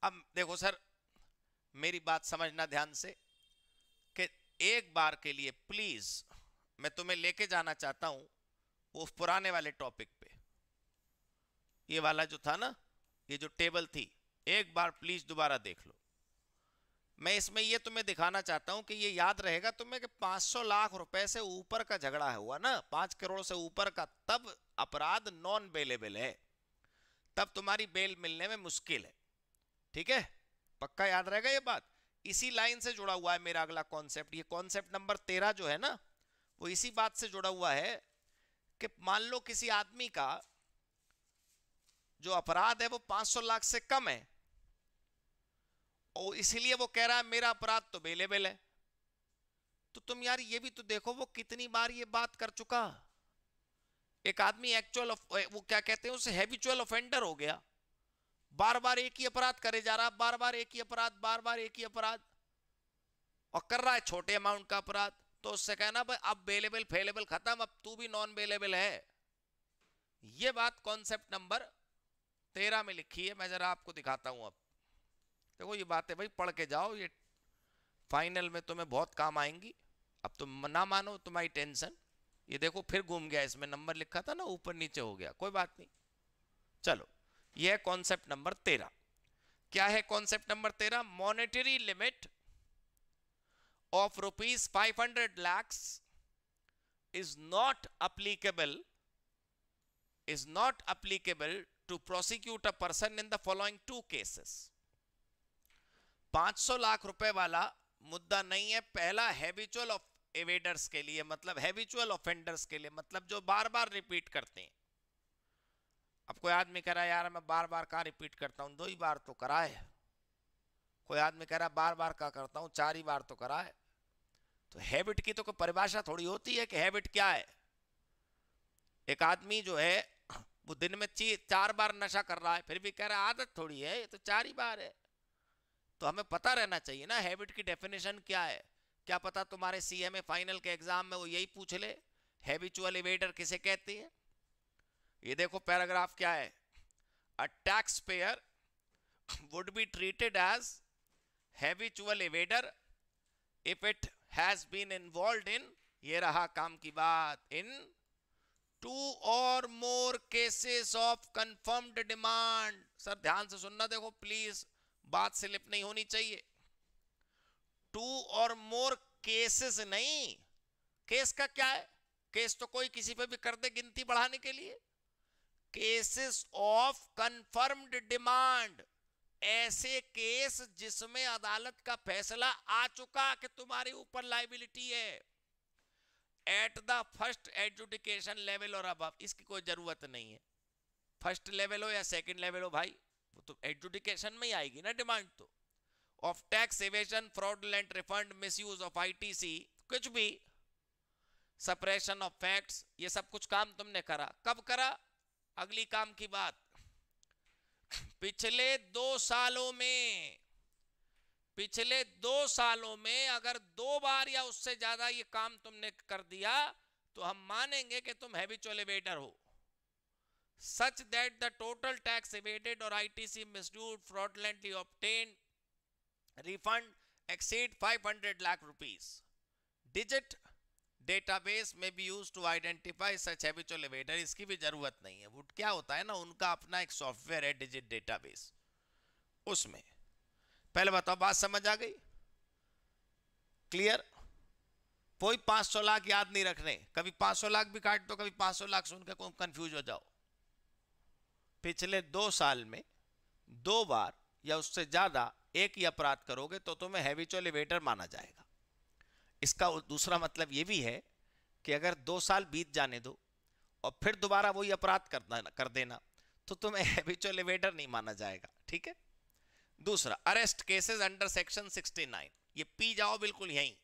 अब देखो सर, मेरी बात समझना ध्यान से कि एक बार के लिए प्लीज मैं तुम्हें लेके जाना चाहता हूं वो पुराने वाले टॉपिक पे। ये वाला जो था ना, ये जो टेबल थी, एक बार प्लीज दोबारा देख लो। मैं इसमें ये तुम्हें दिखाना चाहता हूं कि ये याद रहेगा तुम्हें कि 500 लाख रुपए से ऊपर का झगड़ा हुआ ना, 5 करोड़ से ऊपर का, तब अपराध नॉन बेलेबल है, तब तुम्हारी बेल मिलने में मुश्किल है। ठीक है, पक्का याद रहेगा ये बात। इसी लाइन से जुड़ा हुआ है मेरा अगला कॉन्सेप्ट। ये कॉन्सेप्ट नंबर 13 जो है ना, वो इसी बात से जुड़ा हुआ है कि मान लो किसी आदमी का जो अपराध है वो 500 लाख से कम है, और इसीलिए वो कह रहा है मेरा अपराध तो बेलेबल है। तो तुम यार ये भी तो देखो वो कितनी बार ये बात कर चुका। एक आदमी एक्चुअल, वो क्या कहते हैं उसे, हैबिचुअल ऑफेंडर हो गया, बार बार एक ही अपराध करे जा रहा, बार बार एक ही अपराध, बार बार एक ही अपराध, और कर रहा है छोटे अमाउंट का अपराध। तो उससे कहना भाई अब बेलेबल फेलेबल खत्म, अब तू भी नॉन बेलेबल है। ये बात कॉन्सेप्ट नंबर 13 में लिखी है, मैं जरा आपको दिखाता हूं। अब देखो ये बातें भाई पढ़ के जाओ, ये फाइनल में तुम्हें बहुत काम आएंगी। अब तुम ना मानो तुम्हारी टेंशन, ये देखो फिर घूम गया, इसमें नंबर लिखा था ना ऊपर नीचे हो गया, कोई बात नहीं। चलो यह है कॉन्सेप्ट नंबर 13। क्या है concept number 13? Monetary limit of rupees 500 lakhs is not applicable to prosecute a person in the following 2 cases. 500 lakh रुपए वाला मुद्दा नहीं है। पहला हैबिचुअल ऑफ एवेडर्स के लिए, मतलब हैबिचुअल ऑफेंडर्स के लिए, मतलब जो बार बार रिपीट करते हैं। अब कोई आदमी कह रहा है यार मैं बार बार कहाँ रिपीट करता हूं, 2 ही बार तो करा है। कोई आदमी कह रहा है बार बार क्या करता हूं, 4 ही बार तो करा है। तो हैबिट की तो कोई परिभाषा थोड़ी होती है कि हैबिट क्या है। एक आदमी जो है वो दिन में 4 बार नशा कर रहा है, फिर भी कह रहा है आदत थोड़ी है, ये तो 4 ही बार है। तो हमें पता रहना चाहिए ना हैबिट की डेफिनेशन क्या है। क्या पता तुम्हारे सीएमए फाइनल के एग्जाम में वो यही पूछ ले, हैबिचुअल एवेडर किसे कहते हैं। ये देखो पैराग्राफ क्या है, a tax payer would be treated as habitual evader if it has been involved in, ये रहा काम की बात, in 2 or more cases of confirmed demand। Sir ध्यान से सुनना, देखो प्लीज बात स्लिप नहीं होनी चाहिए। 2 or more cases नहीं, केस का क्या है, केस तो कोई किसी पे भी कर दे गिनती बढ़ाने के लिए। केसेस ऑफ confirmed demand, ऐसे केस जिसमें अदालत का फैसला आ चुका कि तुम्हारे ऊपर लायबिलिटी है, at the first adjudication level और अबव। इसकी कोई जरूरत नहीं है फर्स्ट लेवल हो या सेकंड लेवल हो भाई, वो तो एडजुडिकेशन में ही आएगी ना डिमांड। तो of tax evasion, fraudulent refund, misuse of ITC, कुछ भी, सप्रेशन ऑफ फैक्ट्स, ये सब कुछ काम तुमने करा। कब करा? अगली काम की बात, पिछले 2 सालों में, पिछले 2 सालों में अगर 2 बार या उससे ज्यादा ये काम तुमने कर दिया तो हम मानेंगे कि तुम हैबिचुअल एवेडर हो। Such that the total tax evaded और ITC misused, fraudulently obtained refund exceed 500 lakh rupees. Digit database में भी use to identify such habitual evader. इसकी भी जरूरत नहीं है, वो क्या होता है ना, उनका अपना एक सॉफ्टवेयर है डिजिट डेटाबेस, उसमें। पहले बताओ बात समझ आ गई, क्लियर? कोई 500 लाख याद नहीं रखने, कभी 500 लाख भी काट दो, कभी 500 लाख सुन के कंफ्यूज हो जाओ। पिछले 2 साल में 2 बार या उससे ज्यादा एक ही अपराध करोगे तो तुम्हें हैबिचुअल इवेटर माना जाएगा। इसका दूसरा मतलब यह भी है कि अगर 2 साल बीत जाने दो और फिर दोबारा वही अपराध कर देना तो तुम्हें हैबिचुअल इवेटर नहीं माना जाएगा। ठीक है। दूसरा, अरेस्ट केसेस अंडर सेक्शन 69, ये पी जाओ बिल्कुल यहीं।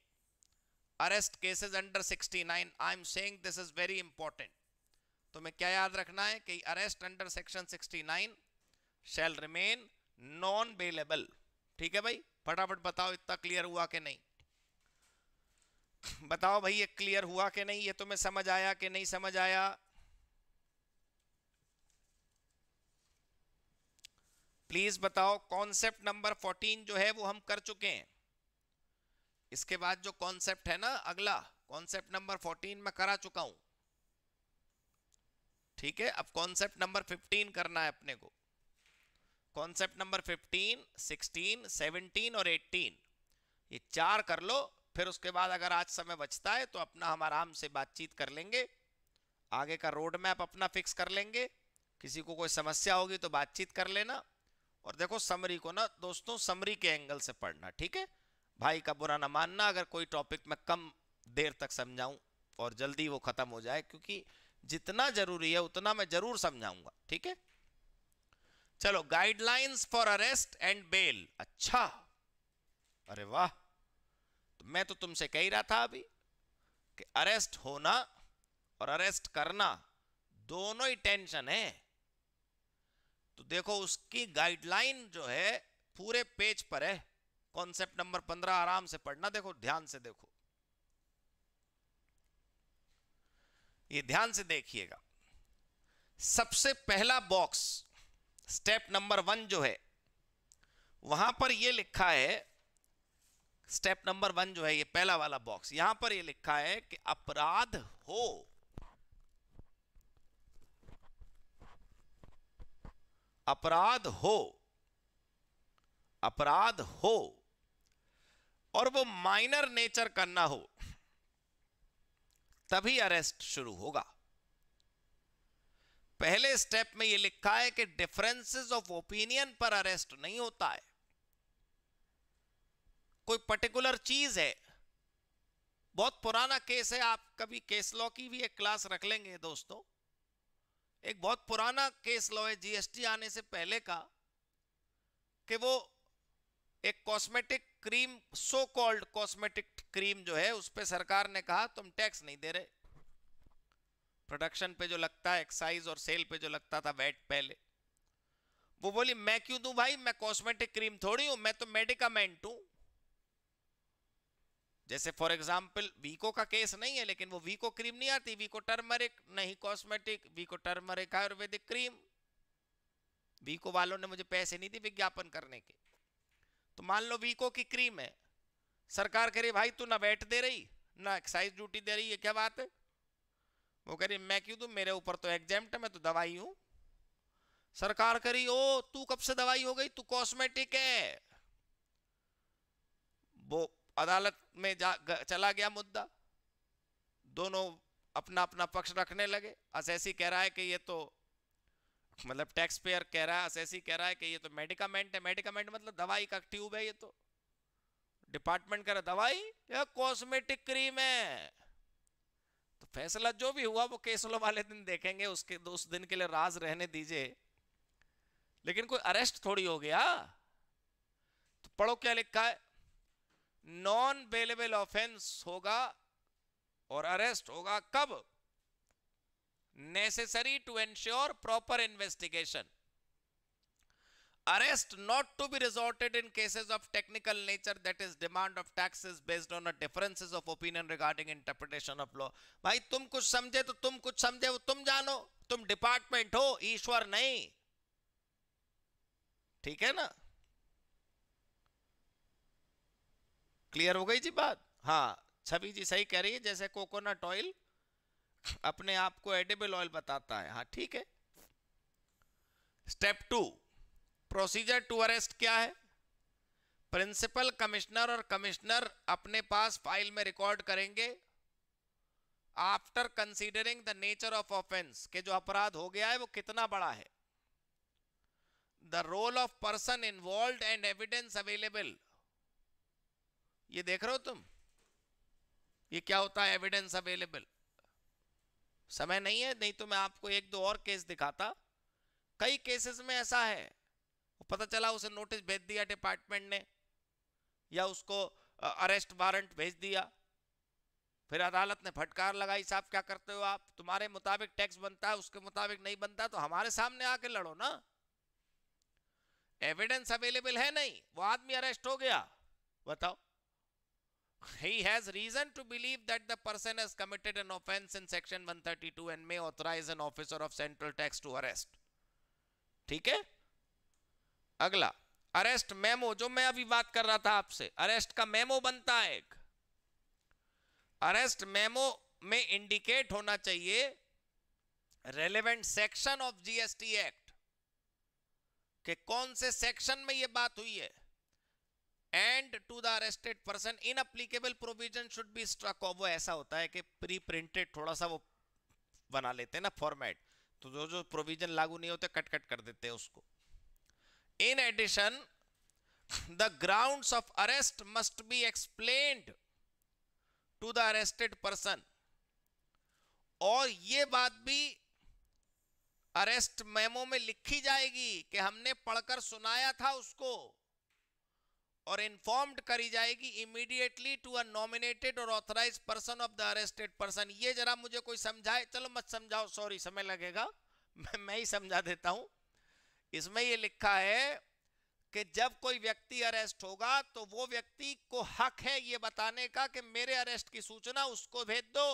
Arrest cases under 69, I am saying this is very important. तुम्हें क्या याद रखना है कि अरेस्ट अंडर सेक्शन 69 शैल रिमेन नॉन बेलेबल। ठीक है भाई, फटाफट बताओ इतना क्लियर हुआ कि नहीं? बताओ भाई ये क्लियर हुआ कि नहीं? ये तुम्हें समझ आया कि नहीं समझ आया? प्लीज बताओ। कॉन्सेप्ट नंबर 14 जो है वो हम कर चुके हैं। इसके बाद जो कॉन्सेप्ट है ना अगला, कॉन्सेप्ट नंबर 14 मैं करा चुका हूं। ठीक है, अब कॉन्सेप्ट नंबर 15 करना है अपने को। कॉन्सेप्ट नंबर 15, 16, 17 और 18 ये 4 कर लो। फिर उसके बाद अगर आज समय बचता है तो अपना हम आराम से बातचीत कर लेंगे, आगे का रोड मैप अपना फिक्स कर लेंगे। किसी को कोई समस्या होगी तो बातचीत कर लेना। और देखो समरी को ना दोस्तों, समरी के एंगल से पढ़ना। ठीक है, भाई का बुरा ना मानना अगर कोई टॉपिक मैं कम देर तक समझाऊं और जल्दी वो खत्म हो जाए, क्योंकि जितना जरूरी है उतना मैं जरूर समझाऊंगा। ठीक है, चलो। Guidelines for arrest and bail. अच्छा, अरे वाह, तो मैं तो तुमसे कह ही रहा था अभी कि अरेस्ट होना और अरेस्ट करना दोनों ही टेंशन है। तो देखो उसकी गाइडलाइन जो है पूरे पेज पर है। कॉन्सेप्ट नंबर 15 आराम से पढ़ना। देखो ध्यान से देखो, ये ध्यान से देखिएगा। सबसे पहला बॉक्स स्टेप नंबर 1 जो है वहां पर ये लिखा है, स्टेप नंबर 1 जो है ये पहला वाला बॉक्स, यहां पर ये लिखा है कि अपराध हो। अपराध हो, अपराध हो और वो माइनर नेचर का ना हो, तभी अरेस्ट शुरू होगा। पहले स्टेप में ये लिखा है कि डिफरेंसेस ऑफ ओपिनियन पर अरेस्ट नहीं होता है। कोई पर्टिकुलर चीज है, बहुत पुराना केस है, आप कभी केस लॉ की भी एक क्लास रख लेंगे दोस्तों। एक बहुत पुराना केस लॉ है जीएसटी आने से पहले का, कि वो एक cosmetic cream, so called cosmetic cream जो है उस पर सरकार ने कहा तुम टैक्स नहीं दे रहे। प्रोडक्शन पे जो लगता है एक्साइज और सेल पे जो लगता था वैट पहले, वो बोली मैं क्यों दूं भाई, मैं कॉस्मेटिक क्रीम थोड़ी हूं, मैं तो मेडिकामेंट हूं। जैसे फॉर एग्जांपल वीको का केस नहीं है, लेकिन वो वीको क्रीम नहीं आती, वीको टर्मरिक नहीं कॉस्मेटिक, वीको टर्मरिक आयुर्वेदिक क्रीम। वीको वालों ने मुझे पैसे नहीं दिए विज्ञापन करने के। तो मान लो वीको की क्रीम है, सरकार कह रही भाई तू ना वैट दे रही ना एक्साइज ड्यूटी दे रही है, क्या बात है? वो कह रही मैं क्यों दूं, मेरे ऊपर तो एग्जेम्प्ट है, मैं तो दवाई हूं। सरकार करी ओ तू कब से दवाई हो गई, तू कॉस्मेटिक है। वो अदालत में चला गया मुद्दा, दोनों अपना अपना पक्ष रखने लगे। असेसी कह रहा है कि ये तो मतलब टैक्स पेयर कह रहा है, असेसी कह रहा है कि ये तो मेडिकामेंट है। मेडिकामेंट मतलब दवाई का ट्यूब है, ये तो डिपार्टमेंट कह रहा दवाई या कॉस्मेटिक क्रीम है। तो फैसला जो भी हुआ वो केस लो वाले दिन देखेंगे, उसके 2 दिन के लिए राज रहने दीजिए। लेकिन कोई अरेस्ट थोड़ी हो गया। तो पढ़ो क्या लिखा है, नॉन बेलेबल ऑफेंस होगा और अरेस्ट होगा कब? Necessary to ensure proper investigation. Arrest not to be resorted in cases of technical nature, that is demand of taxes based on a differences of opinion regarding interpretation of law। भाई तुम कुछ समझे तो तुम कुछ समझे वो तुम जानो, तुम डिपार्टमेंट हो, ईश्वर नहीं। ठीक है ना? क्लियर हो गई जी बात? हाँ, छवि जी सही कह रही है, जैसे कोकोनट ऑयल अपने आप को एडिबल ऑयल बताता है। हाँ ठीक है। स्टेप 2, प्रोसीजर टू अरेस्ट क्या है? प्रिंसिपल कमिश्नर और कमिश्नर अपने पास फाइल में रिकॉर्ड करेंगे after considering the nature of offence, के जो अपराध हो गया है वो कितना बड़ा है। The role of person involve and evidence available. ये देख रहे हो तुम, ये क्या होता है एविडेंस अवेलेबल? समय नहीं है, नहीं तो मैं आपको एक दो और केस दिखाता। कई केसेस में ऐसा है, पता चला उसे नोटिस भेज दिया डिपार्टमेंट ने, या उसको अरेस्ट वारंट भेज दिया, फिर अदालत ने फटकार लगाई, साहब क्या करते हो आप, तुम्हारे मुताबिक टैक्स बनता है, उसके मुताबिक नहीं बनता, तो हमारे सामने आके लड़ो ना। एविडेंस अवेलेबल है नहीं, वो आदमी अरेस्ट हो गया, बताओ। He has reason to believe that the person has committed an offense in section 132 and may authorize an officer of central tax to arrest। ठीक है, अगला अरेस्ट मेमो, जो मैं अभी बात कर रहा था आपसे, अरेस्ट का मेमो बनता है एक। अरेस्ट मेमो में इंडिकेट होना चाहिए relevant section of GST act, कि कौन से सेक्शन में ये बात हुई है। And to the arrested person in applicable provision should be struck off. वो ऐसा होता है कि प्री प्रिंटेड थोड़ा सा वो बना लेते हैं ना फॉर्मेट, तो जो जो प्रोविजन लागू नहीं होते कट कट कर देते हैं उसको। In addition, the grounds of arrest must be explained to the arrested person। और ये बात भी अरेस्ट मेमो में लिखी जाएगी कि हमने पढ़कर सुनाया था उसको, और इन्फॉर्म्ड करी जाएगी इमीडिएटली टू अ नॉमिनेटेड और authorised person of the arrested person. ये जरा मुझे कोई समझाए, चलो मत समझाओ, सॉरी समय लगेगा, मैं ही समझा देता हूं। इसमें यह लिखा है कि जब कोई व्यक्ति अरेस्ट होगा तो वो व्यक्ति को हक है ये बताने का कि मेरे अरेस्ट की सूचना उसको भेज दो,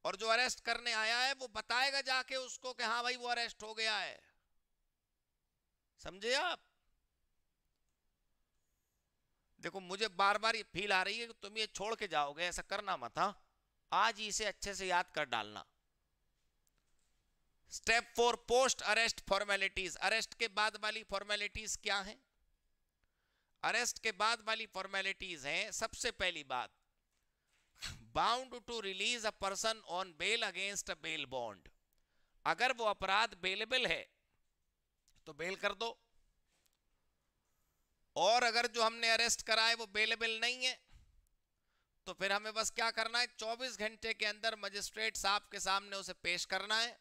और जो अरेस्ट करने आया है वो बताएगा जाके उसको कि हाँ भाई वो अरेस्ट हो गया है। समझे आप? देखो मुझे बार बार ये फील आ रही है कि तुम ये छोड़ के जाओगे, ऐसा करना मत। हाँ, आज ही इसे अच्छे से याद कर डालना। Step 4 post arrest formalities. Arrest के बाद वाली फॉर्मेलिटीज क्या है? अरेस्ट के बाद वाली फॉर्मेलिटीज हैं, सबसे पहली बात, bound to release a person on bail against a bail bond. अगर वो अपराध बेलेबल है तो बेल कर दो, और अगर जो हमने अरेस्ट करा है वो बेलेबल नहीं है तो फिर हमें बस क्या करना है, 24 घंटे के अंदर मजिस्ट्रेट साहब के सामने उसे पेश करना है,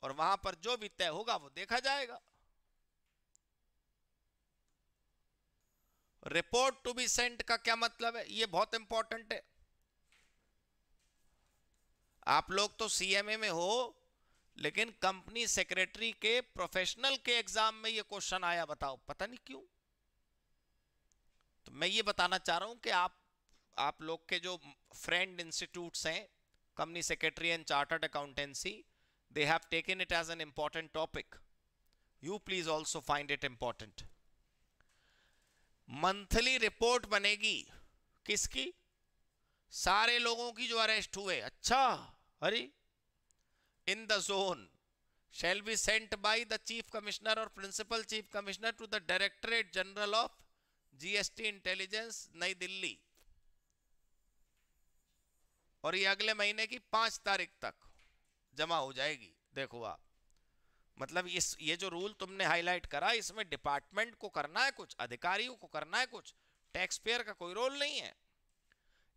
और वहां पर जो भी तय होगा वो देखा जाएगा। रिपोर्ट टू बी सेंट का क्या मतलब है? ये बहुत इंपॉर्टेंट है। आप लोग तो सीएमए में हो, लेकिन कंपनी सेक्रेटरी के प्रोफेशनल के एग्जाम में ये क्वेश्चन आया, बताओ पता नहीं क्यों। तो मैं ये बताना चाह रहा हूं कि आप लोग के जो फ्रेंड इंस्टीट्यूट्स हैं, company secretary and chartered accountancy, they have taken it as an important topic. You please also find it important. Monthly report बनेगी किसकी? सारे लोगों की जो अरेस्ट हुए। अच्छा, अरे in the zone shall be sent by the chief commissioner or principal chief commissioner to the directorate general of GST intelligence नई दिल्ली, और ये अगले महीने की 5 तारीख तक जमा हो जाएगी। देखो आप, मतलब ये जो रूल तुमने हाईलाइट करा, इसमें डिपार्टमेंट को करना है कुछ, अधिकारियों को करना है कुछ, टैक्स पेयर का कोई रोल नहीं है।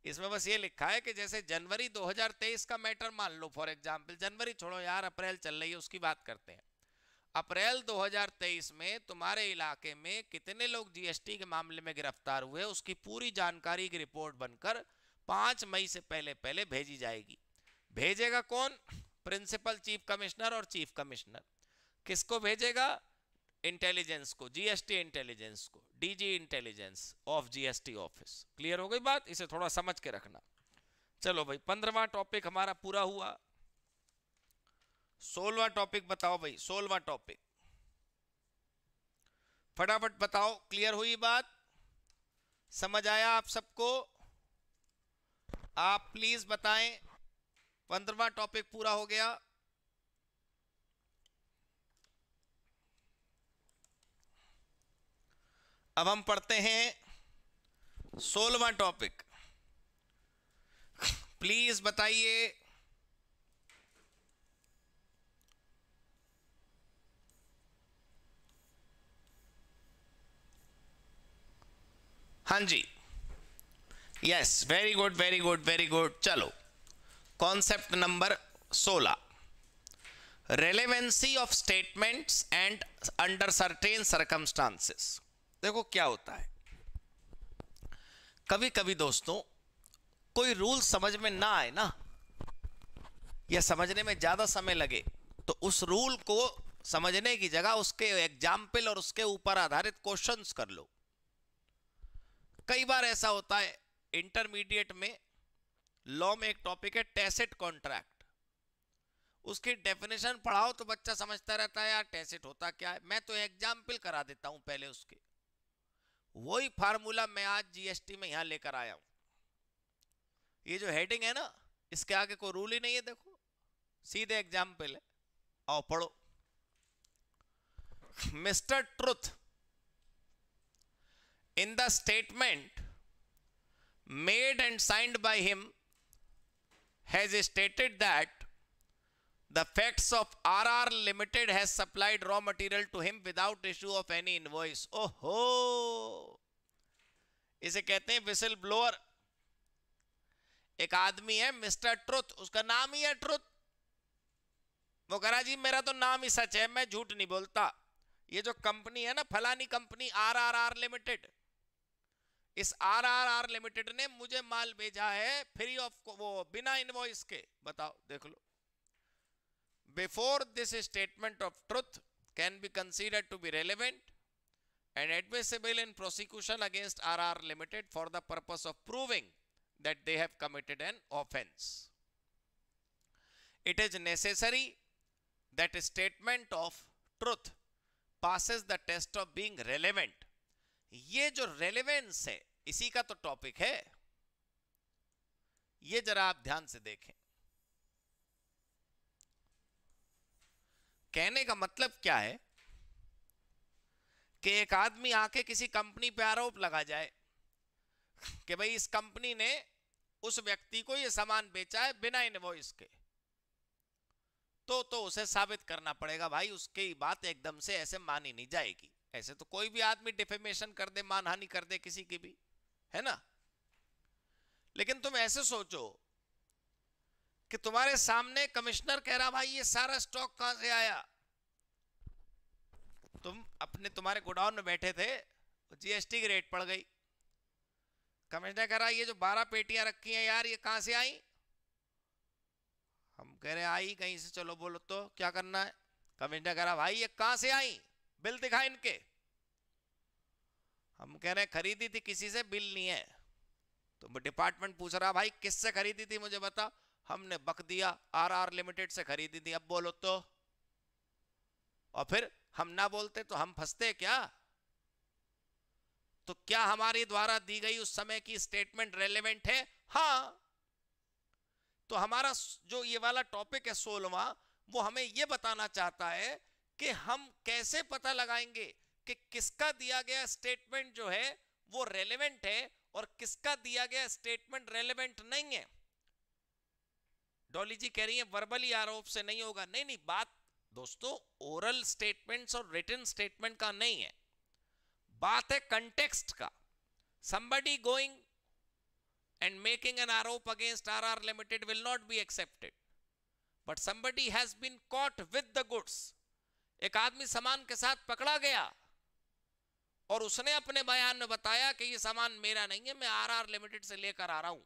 इसमें बस ये लिखा है कि जैसे जनवरी 2023 का मैटर मान लो, फॉर एग्जांपल, जनवरी छोड़ो यार, अप्रैल चल रही है उसकी बात करते हैं। अप्रैल 2023 में तुम्हारे इलाके में कितने लोग जीएसटी के मामले में गिरफ्तार हुए, उसकी पूरी जानकारी की रिपोर्ट बनकर 5 मई से पहले पहले भेजी जाएगी। भेजेगा कौन? प्रिंसिपल चीफ कमिश्नर और चीफ कमिश्नर। किसको भेजेगा? इंटेलिजेंस को, जीएसटी इंटेलिजेंस को, DG intelligence of GST office. Clear हो गई बात? इसे थोड़ा समझ के रखना। चलो भाई, 15वां टॉपिक हमारा पूरा हुआ। 16वां टॉपिक बताओ भाई, 16वां टॉपिक फटाफट बताओ। क्लियर हुई बात? समझ आया आप सबको? आप प्लीज बताएं। 15वां टॉपिक पूरा हो गया। अब हम पढ़ते हैं 16वां टॉपिक। प्लीज बताइए। हाँ जी, yes, very good very good very good. चलो, concept number 16, relevancy of statements and under certain circumstances. देखो क्या होता है, कभी कभी दोस्तों कोई रूल समझ में ना आए ना, या समझने में ज्यादा समय लगे, तो उस रूल को समझने की जगह उसके एग्जाम्पल और उसके ऊपर आधारित क्वेश्चंस कर लो। कई बार ऐसा होता है, इंटरमीडिएट में लॉ में एक टॉपिक है टैसिट कॉन्ट्रैक्ट, उसकी डेफिनेशन पढ़ाओ तो बच्चा समझता रहता है यार टैसिट होता क्या है। मैं तो एग्जाम्पल करा देता हूं पहले उसके, वही फार्मूला मैं आज जीएसटी में यहां लेकर आया हूं। ये जो हेडिंग है ना, इसके आगे कोई रूल ही नहीं है, देखो सीधे एग्जाम्पल है, आओ पढ़ो। Mister truth in the statement made and signed by him has stated that the facts of RR Limited has supplied raw material to him without issue of any invoice. ओहो, इसे कहते हैं विसल ब्लोअर। एक आदमी है mister truth, उसका नाम ही है ट्रुथ। वो कह रहा जी मेरा तो नाम ही सच है, मैं झूठ नहीं बोलता। ये जो कंपनी है ना, फलानी कंपनी RRR लिमिटेड, इस RRR लिमिटेड ने मुझे माल भेजा है फ्री ऑफ, वो बिना इनवॉइस के। बताओ, देख लो। Before this statement of truth can be considered to be relevant and admissible in prosecution against RR Limited for the purpose of proving that they have committed an offense. It is necessary that a statement of truth passes the test of being relevant. ये जो relevance है इसी का तो topic है, ये जरा आप ध्यान से देखें। कहने का मतलब क्या है कि एक आदमी आके किसी कंपनी पे आरोप लगा जाए कि भाई इस कंपनी ने उस व्यक्ति को ये सामान बेचा है बिना इनवॉइस के, तो उसे साबित करना पड़ेगा भाई उसकी बात एकदम से ऐसे मानी नहीं जाएगी। ऐसे तो कोई भी आदमी डिफेमेशन कर दे, मानहानि कर दे किसी की भी, है ना। लेकिन तुम ऐसे सोचो कि तुम्हारे सामने कमिश्नर कह रहा भाई ये सारा स्टॉक कहां से आया। तुम तुम्हारे गोडाउन में बैठे थे, जीएसटी की रेट पड़ गई, कमिश्नर कह रहा ये जो 12 पेटियां रखी हैं यार ये कहां से आई। हम कह रहे आई कहीं से, चलो बोलो तो क्या करना है। कमिश्नर कह रहा भाई ये कहां से आई, बिल दिखा इनके। हम कह रहे खरीदी थी किसी से, बिल नहीं है। तो डिपार्टमेंट पूछ रहा भाई किससे खरीदी थी मुझे बता। हमने बक दिया RR लिमिटेड से खरीदी थी। अब बोलो तो, और फिर हम ना बोलते तो हम फंसते क्या। तो क्या हमारी द्वारा दी गई उस समय की स्टेटमेंट रेलेवेंट है? हाँ। तो हमारा जो ये वाला टॉपिक है 16वां, वो हमें ये बताना चाहता है कि हम कैसे पता लगाएंगे कि किसका दिया गया स्टेटमेंट जो है वो रेलेवेंट है और किसका दिया गया स्टेटमेंट रेलेवेंट नहीं है। डॉली जी कह रही है वर्बली आरोप से नहीं होगा। नहीं नहीं, बात दोस्तों ओरल स्टेटमेंट्स और रिटन स्टेटमेंट का नहीं है, बात है कंटेक्स्ट का। somebody going and making an आरोप against RR Limited will not be accepted, but somebody has been caught with the goods. एक आदमी सामान के साथ पकड़ा गया और उसने अपने बयान में बताया कि ये सामान मेरा नहीं है, मैं RR लिमिटेड से लेकर आ रहा हूं,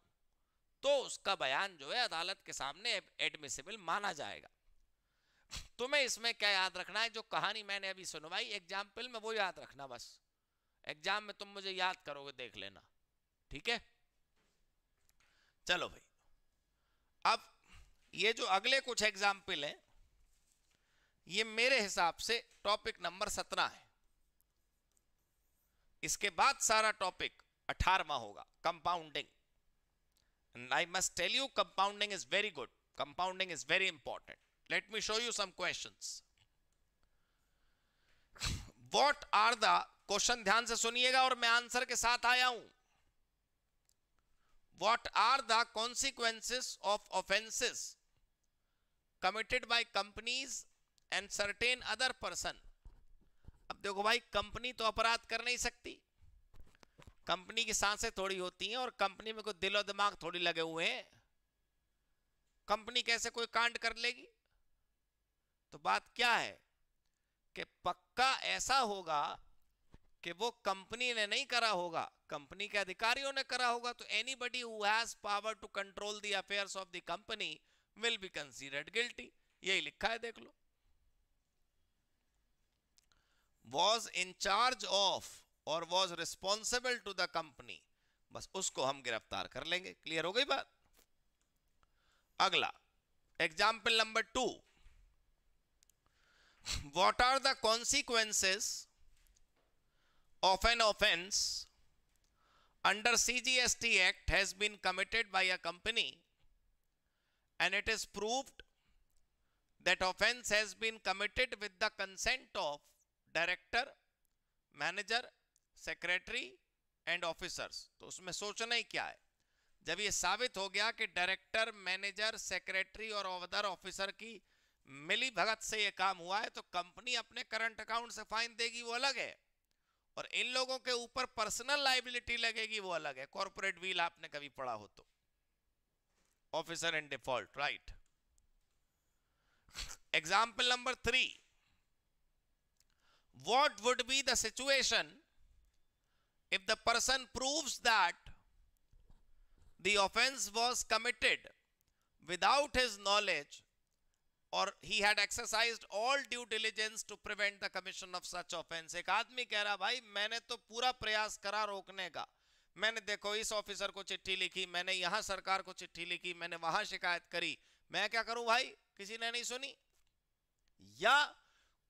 तो उसका बयान जो है अदालत के सामने एडमिसिबल माना जाएगा। तुम्हें इसमें क्या याद रखना है, जो कहानी मैंने अभी सुनवाई एग्जाम्पल में वो याद रखना बस। एग्जाम में तुम मुझे याद करोगे, देख लेना, ठीक है। चलो भाई, अब ये जो अगले कुछ एग्जाम्पल हैं ये मेरे हिसाब से टॉपिक नंबर 17 है। इसके बाद सारा टॉपिक 18वां होगा, compounding. And I must tell you, compounding is very good. Compounding is very important. Let me show you some questions. What are the question ध्यान से सुनिएगा और मैं आंसर के साथ आया हूं। What are the consequences of offenses committed by companies and certain other person? अब देखो भाई, कंपनी तो अपराध कर नहीं सकती, कंपनी की सांसें थोड़ी होती हैं और कंपनी में कोई दिलो दिमाग थोड़ी लगे हुए हैं। कंपनी कैसे कोई कांड कर लेगी? तो बात क्या है कि पक्का ऐसा होगा कि वो कंपनी ने नहीं करा होगा, कंपनी के अधिकारियों ने करा होगा। तो anybody who has power to control the affairs of the company will be considered guilty. यही लिखा है, देख लो। वॉज इन चार्ज ऑफ और was responsible to the company, बस उसको हम गिरफ्तार कर लेंगे। क्लियर हो गई बात? अगला example number 2, what are the consequences of an offense under CGST Act has been committed by a company and it is proved that offense has been committed with the consent of director, manager, secretary and officers। तो उसमें सोचना ही क्या है, जब ये साबित हो गया कि डायरेक्टर, मैनेजर, सेक्रेटरी और अदर ऑफिसर की मिली भगत से ये काम हुआ है, तो कंपनी अपने करंट अकाउंट से फाइन देगी, वो अलग है, और इन लोगों के ऊपर पर्सनल लायबिलिटी लगेगी, वो अलग है। कॉर्पोरेट व्हील आपने कभी पढ़ा हो तो, officer in default, right. Example number 3, what would be the situation if the person proves that the offense was committed without his knowledge or he had exercised all due diligence to prevent the commission of such offense। एक आदमी कह रहा, भाई मैंने तो पूरा प्रयास करा रोकने का, मैंने देखो इस ऑफिसर को चिट्ठी लिखी, मैंने यहां सरकार को चिट्ठी लिखी, मैंने वहां शिकायत करी, मैं क्या करूं भाई, किसी ने नहीं सुनी। या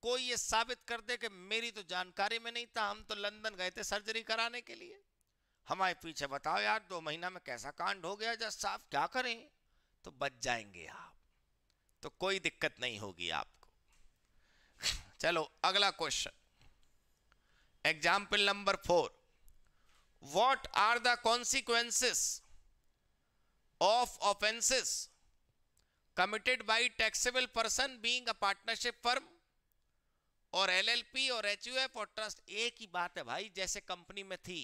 कोई ये साबित कर दे कि मेरी तो जानकारी में नहीं था, हम तो लंदन गए थे सर्जरी कराने के लिए, हमारे पीछे बताओ यार 2 महीना में कैसा कांड हो गया जज साहब, क्या करें? तो बच जाएंगे आप, तो कोई दिक्कत नहीं होगी आपको। चलो अगला question, example number 4, what are the consequences of offences committed by taxable person being a partnership firm और एलएलपी और एचयूएफ और ट्रस्ट। एक ही बात है भाई, जैसे कंपनी में थी,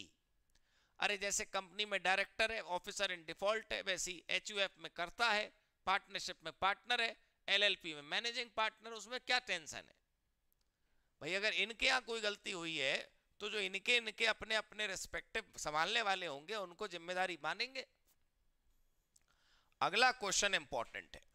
अरे जैसे कंपनी में डायरेक्टर है, ऑफिसर इन डिफॉल्ट है, वैसी एचयूएफ में करता है, पार्टनरशिप में पार्टनर है, एलएलपी में मैनेजिंग पार्टनर, उसमें क्या टेंशन है भाई? अगर इनके यहां कोई गलती हुई है तो जो इनके अपने अपने रिस्पेक्टिव संभालने वाले होंगे उनको जिम्मेदारी मानेंगे। अगला क्वेश्चन इंपॉर्टेंट है,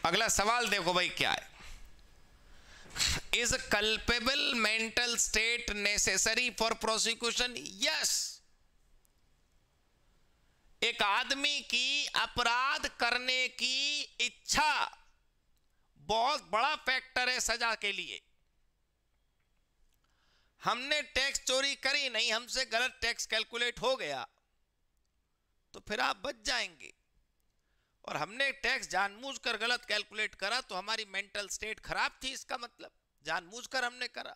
अगला सवाल देखो भाई क्या है, is culpable mental state necessary for prosecution? Yes. एक आदमी की अपराध करने की इच्छा बहुत बड़ा फैक्टर है सजा के लिए। हमने टैक्स चोरी करी नहीं, हमसे गलत टैक्स कैलकुलेट हो गया तो फिर आप बच जाएंगे, और हमने टैक्स जानबूझकर गलत कैलकुलेट करा तो हमारी मेंटल स्टेट खराब थी, इसका मतलब जानबूझकर हमने करा।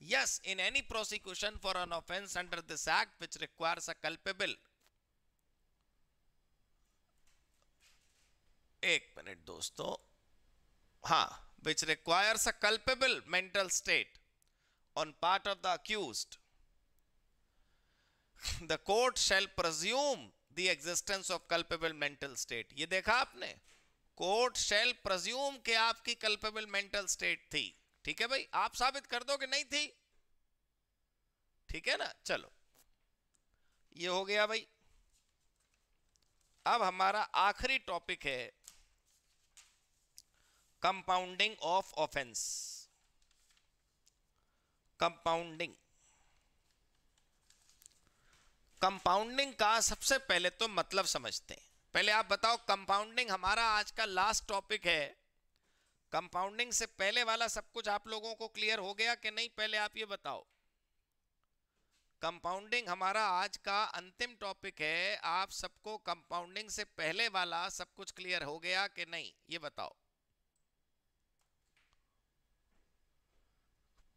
Yes, in any prosecution for an offence under this act which requires a culpable, एक मिनट दोस्तों, हाँ, which requires a culpable mental state on part of the accused, the court shall presume the existence of culpable mental state। ये देखा आपने, court shall presume कि आपकी culpable mental state थी। ठीक है भाई, आप साबित कर दो कि नहीं थी, ठीक है ना। चलो ये हो गया भाई। अब हमारा आखिरी टॉपिक है कंपाउंडिंग ऑफ ऑफेंस। कंपाउंडिंग का सबसे पहले तो मतलब समझते हैं। पहले आप बताओ, कंपाउंडिंग हमारा आज का लास्ट टॉपिक है। कंपाउंडिंग से पहले वाला सब कुछ आप लोगों को क्लियर हो गया कि नहीं? पहले आप ये बताओ, कंपाउंडिंग हमारा आज का अंतिम टॉपिक है, आप सबको कंपाउंडिंग से पहले वाला सब कुछ क्लियर हो गया कि नहीं, ये बताओ।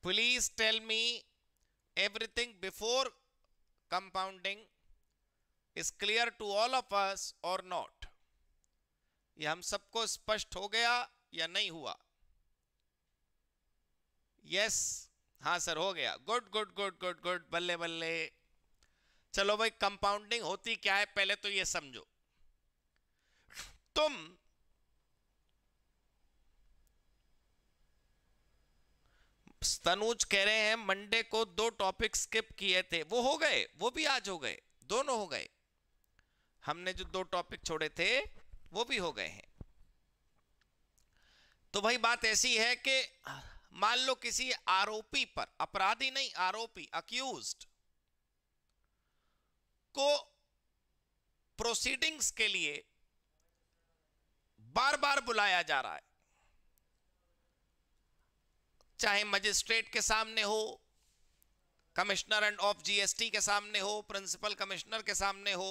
Please tell me everything before compounding is clear to all of us और नॉट? ये हम सबको स्पष्ट हो गया या नहीं हुआ? यस, हाँ सर हो गया। Good good good good good, बल्ले बल्ले। चलो भाई, कंपाउंडिंग होती क्या है पहले तो ये समझो। तुम तनुज कह रहे हैं मंडे को 2 टॉपिक स्किप किए थे, वो हो गए, वो भी आज हो गए, दोनों हो गए। हमने जो 2 टॉपिक छोड़े थे वो भी हो गए हैं। तो भाई बात ऐसी है कि मान लो किसी आरोपी पर, अपराधी नहीं आरोपी, अक्यूज्ड को प्रोसीडिंग्स के लिए बार बार बुलाया जा रहा है, चाहे मजिस्ट्रेट के सामने हो, कमिश्नर एंड ऑफ जीएसटी के सामने हो, प्रिंसिपल कमिश्नर के सामने हो,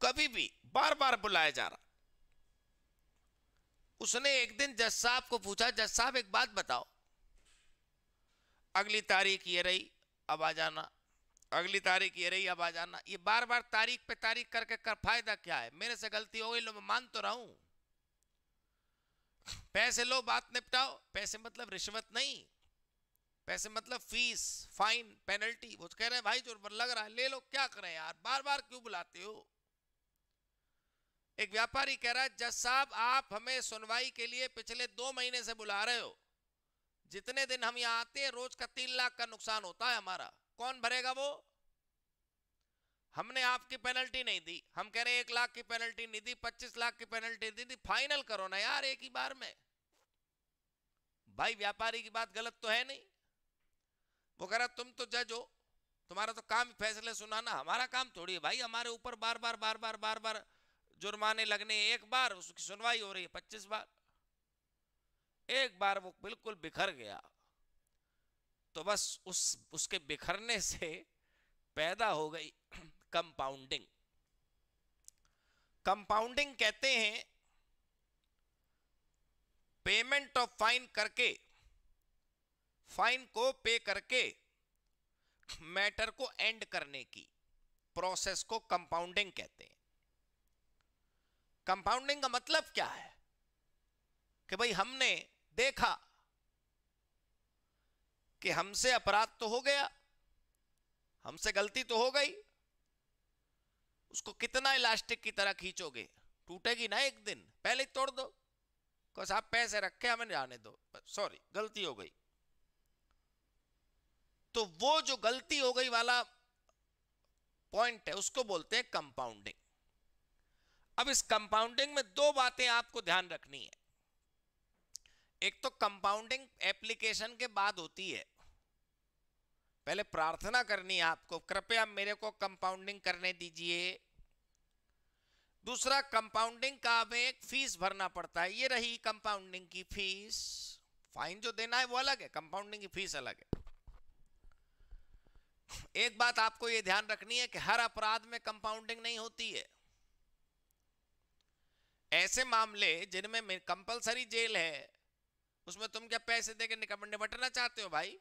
कभी भी बार बार बुलाया जा रहा। उसने एक दिन जज साहब को पूछा, जज साहब एक बात बताओ, अगली तारीख ये रही अब आ जाना, अगली तारीख ये रही अब आ जाना। ये बार बार तारीख पे तारीख करके कर फायदा क्या है? मेरे से गलती हो गई, लो मैं मान तो रहा हूं, पैसे लो बात निपटाओ। पैसे मतलब रिश्वत नहीं, पैसे मतलब फीस, फाइन, पेनल्टी। वो कह रहे हैं भाई जो लग रहा है ले लो, क्या करें यार, बार बार क्यों बुलाते हो? एक व्यापारी कह रहा है जज साहब आप हमें सुनवाई के लिए पिछले 2 महीने से बुला रहे हो, जितने दिन हम यहां आते हैं रोज का 3 लाख का नुकसान होता है हमारा, कौन भरेगा वो? हमने आपकी पेनल्टी नहीं दी, हम कह रहे हैं 1 लाख की पेनल्टी नहीं दी, 25 लाख की पेनल्टी दी थी, फाइनल करो ना यार एक ही बार में। भाई व्यापारी की बात गलत तो है नहीं। वो कह रहा तुम तो जज हो, तुम्हारा तो काम फैसले सुनाना, हमारा काम थोड़ी है भाई, हमारे ऊपर बार बार बार बार बार बार जुर्माने लगने, एक बार उसकी सुनवाई हो रही है 25 बार। एक बार वो बिल्कुल बिखर गया, तो बस उसके बिखरने से पैदा हो गई कंपाउंडिंग। कंपाउंडिंग कहते हैं पेमेंट ऑफ फाइन करके, फाइन को पे करके मैटर को एंड करने की प्रोसेस को कंपाउंडिंग कहते हैं। कंपाउंडिंग का मतलब क्या है कि भाई हमने देखा कि हमसे अपराध तो हो गया, हमसे गलती तो हो गई, उसको कितना इलास्टिक की तरह खींचोगे, टूटेगी ना एक दिन, पहले ही तोड़ दो, बस आप पैसे रखे हमें जाने दो, सॉरी गलती हो गई। तो वो जो गलती हो गई वाला पॉइंट है उसको बोलते हैं कंपाउंडिंग। अब इस कंपाउंडिंग में 2 बातें आपको ध्यान रखनी है। एक तो कंपाउंडिंग एप्लीकेशन के बाद होती है, पहले प्रार्थना करनी है आपको, कृपया मेरे को कंपाउंडिंग करने दीजिए। दूसरा, कंपाउंडिंग का हमें एक फीस भरना पड़ता है, ये रही कंपाउंडिंग की फीस। फाइन जो देना है वो अलग है, कंपाउंडिंग की फीस अलग है। एक बात आपको ये ध्यान रखनी है कि हर अपराध में कंपाउंडिंग नहीं होती है। ऐसे मामले जिनमें कंपलसरी जेल है, उसमें तुम क्या पैसे देके निपटना चाहते हो भाई,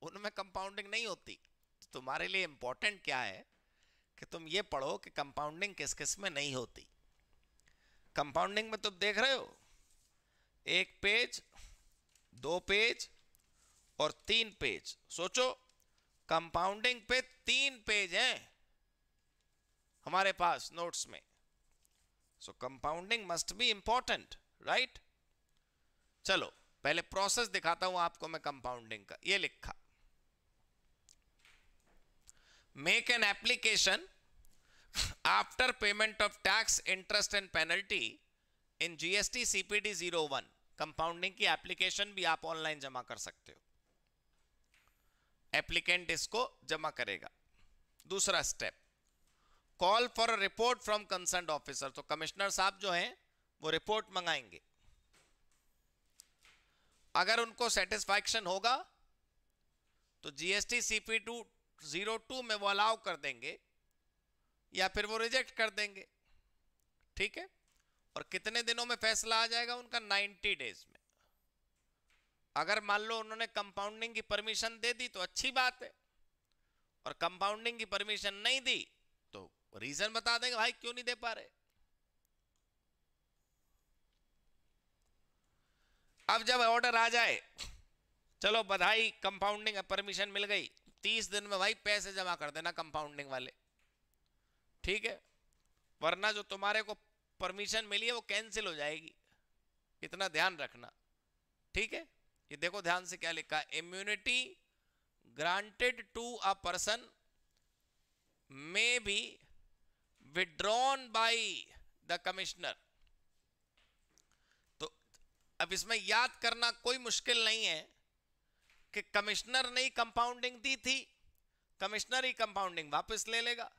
उनमें कंपाउंडिंग नहीं होती। तो तुम्हारे लिए इंपॉर्टेंट क्या है कि तुम ये पढ़ो कि कंपाउंडिंग किस किस में नहीं होती। कंपाउंडिंग में तुम देख रहे हो 1 पेज, 2 पेज और 3 पेज। सोचो कंपाउंडिंग पे 3 पेज हैं हमारे पास नोट्स में। So compounding must be important, right? चलो पहले प्रोसेस दिखाता हूं आपको मैं कंपाउंडिंग का। ये लिखा, make an application after payment of tax, interest and penalty in GST CPD 01। Compounding की एप्लीकेशन भी आप ऑनलाइन जमा कर सकते हो, एप्लीकेंट इसको जमा करेगा। दूसरा step, call for a report from concerned officer. तो कमिश्नर साहब जो हैं वो रिपोर्ट मंगाएंगे, अगर उनको सेटिस्फैक्शन होगा तो जीएसटी सीपी 02 में वो अलाउ कर देंगे या फिर वो रिजेक्ट कर देंगे, ठीक है? और कितने दिनों में फैसला आ जाएगा उनका? 90 डेज में। अगर मान लो उन्होंने कंपाउंडिंग की परमिशन दे दी तो अच्छी बात है, और कंपाउंडिंग की परमिशन नहीं दी तो रीजन बता देंगे भाई क्यों नहीं दे पा रहे। अब जब ऑर्डर आ जाए, चलो बधाई कंपाउंडिंग परमिशन मिल गई, 30 दिन में भाई पैसे जमा कर देना कंपाउंडिंग वाले, ठीक है, वरना जो तुम्हारे को परमिशन मिली है वो कैंसिल हो जाएगी, इतना ध्यान रखना, ठीक है। ये देखो ध्यान से क्या लिखा है, immunity granted to a person may be withdrawn by the commissioner. तो अब इसमें याद करना कोई मुश्किल नहीं है कि कमिश्नर ने ही कंपाउंडिंग दी थी, कमिश्नर ही कंपाउंडिंग वापस ले लेगा।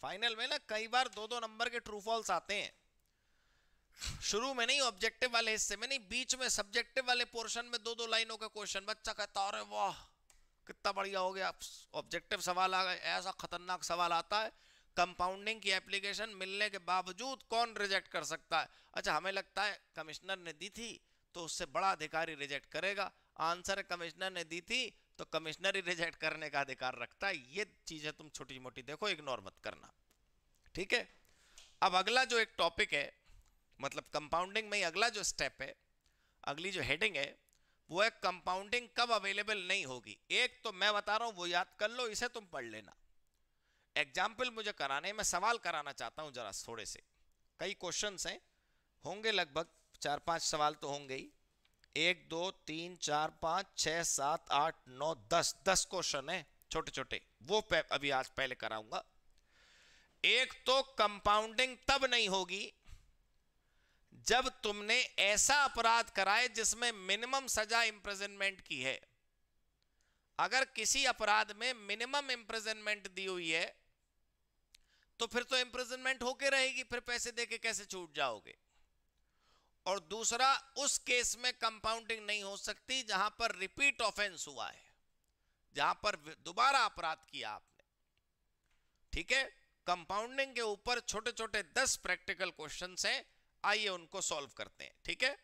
फाइनल में ना कई बार 2-2 नंबर के ट्रू फॉल्स आते हैं, शुरू में नहीं, ऑब्जेक्टिव वाले हिस्से में नहीं, बीच में सब्जेक्टिव वाले पोर्शन में 2-2 लाइनों का क्वेश्चन, बच्चा कहता अरे वाह कितना बढ़िया हो गया, ऑब्जेक्टिव सवाल आ गए, ऐसा खतरनाक सवाल आता है, कंपाउंडिंग की एप्लीकेशन मिलने के बावजूद कौन रिजेक्ट कर सकता है। अच्छा हमें लगता है कमिश्नर ने दी थी तो उससे बड़ा अधिकारी रिजेक्ट करेगा, आंसर कमिश्नर ने दी थी तो कमिश्नर ही रिजेक्ट करने का अधिकार रखता है। ये चीजें तुम छोटी मोटी देखो, इग्नोर मत करना, ठीक है। अब अगला जो एक टॉपिक है, मतलब कंपाउंडिंग में ही अगला जो स्टेप है, अगली जो हेडिंग है वो है कंपाउंडिंग कब अवेलेबल नहीं होगी। एक तो मैं बता रहा हूं वो याद कर लो, इसे तुम पढ़ लेना। एग्जाम्पल मुझे कराने, मैं सवाल कराना चाहता हूं जरा थोड़े से, कई क्वेश्चंस हैं, होंगे लगभग 4-5 सवाल तो होंगे ही, 1 2 3 4 5 6 7 8 9 10 क्वेश्चन है छोटे छोटे, वो अभी आज पहले कराऊंगा। एक तो कंपाउंडिंग तब नहीं होगी जब तुमने ऐसा अपराध कराए जिसमें मिनिमम सजा इंप्रिजनमेंट की है। अगर किसी अपराध में मिनिमम इंप्रिजनमेंट दी हुई है तो फिर तो इंप्रिजनमेंट होके रहेगी, फिर पैसे देके कैसे छूट जाओगे। और दूसरा, उस केस में कंपाउंडिंग नहीं हो सकती जहां पर रिपीट ऑफेंस हुआ है, जहां पर दोबारा अपराध किया आपने, ठीक है। कंपाउंडिंग के ऊपर छोटे छोटे 10 प्रैक्टिकल क्वेश्चंस हैं, आइए उनको सॉल्व करते हैं, ठीक है।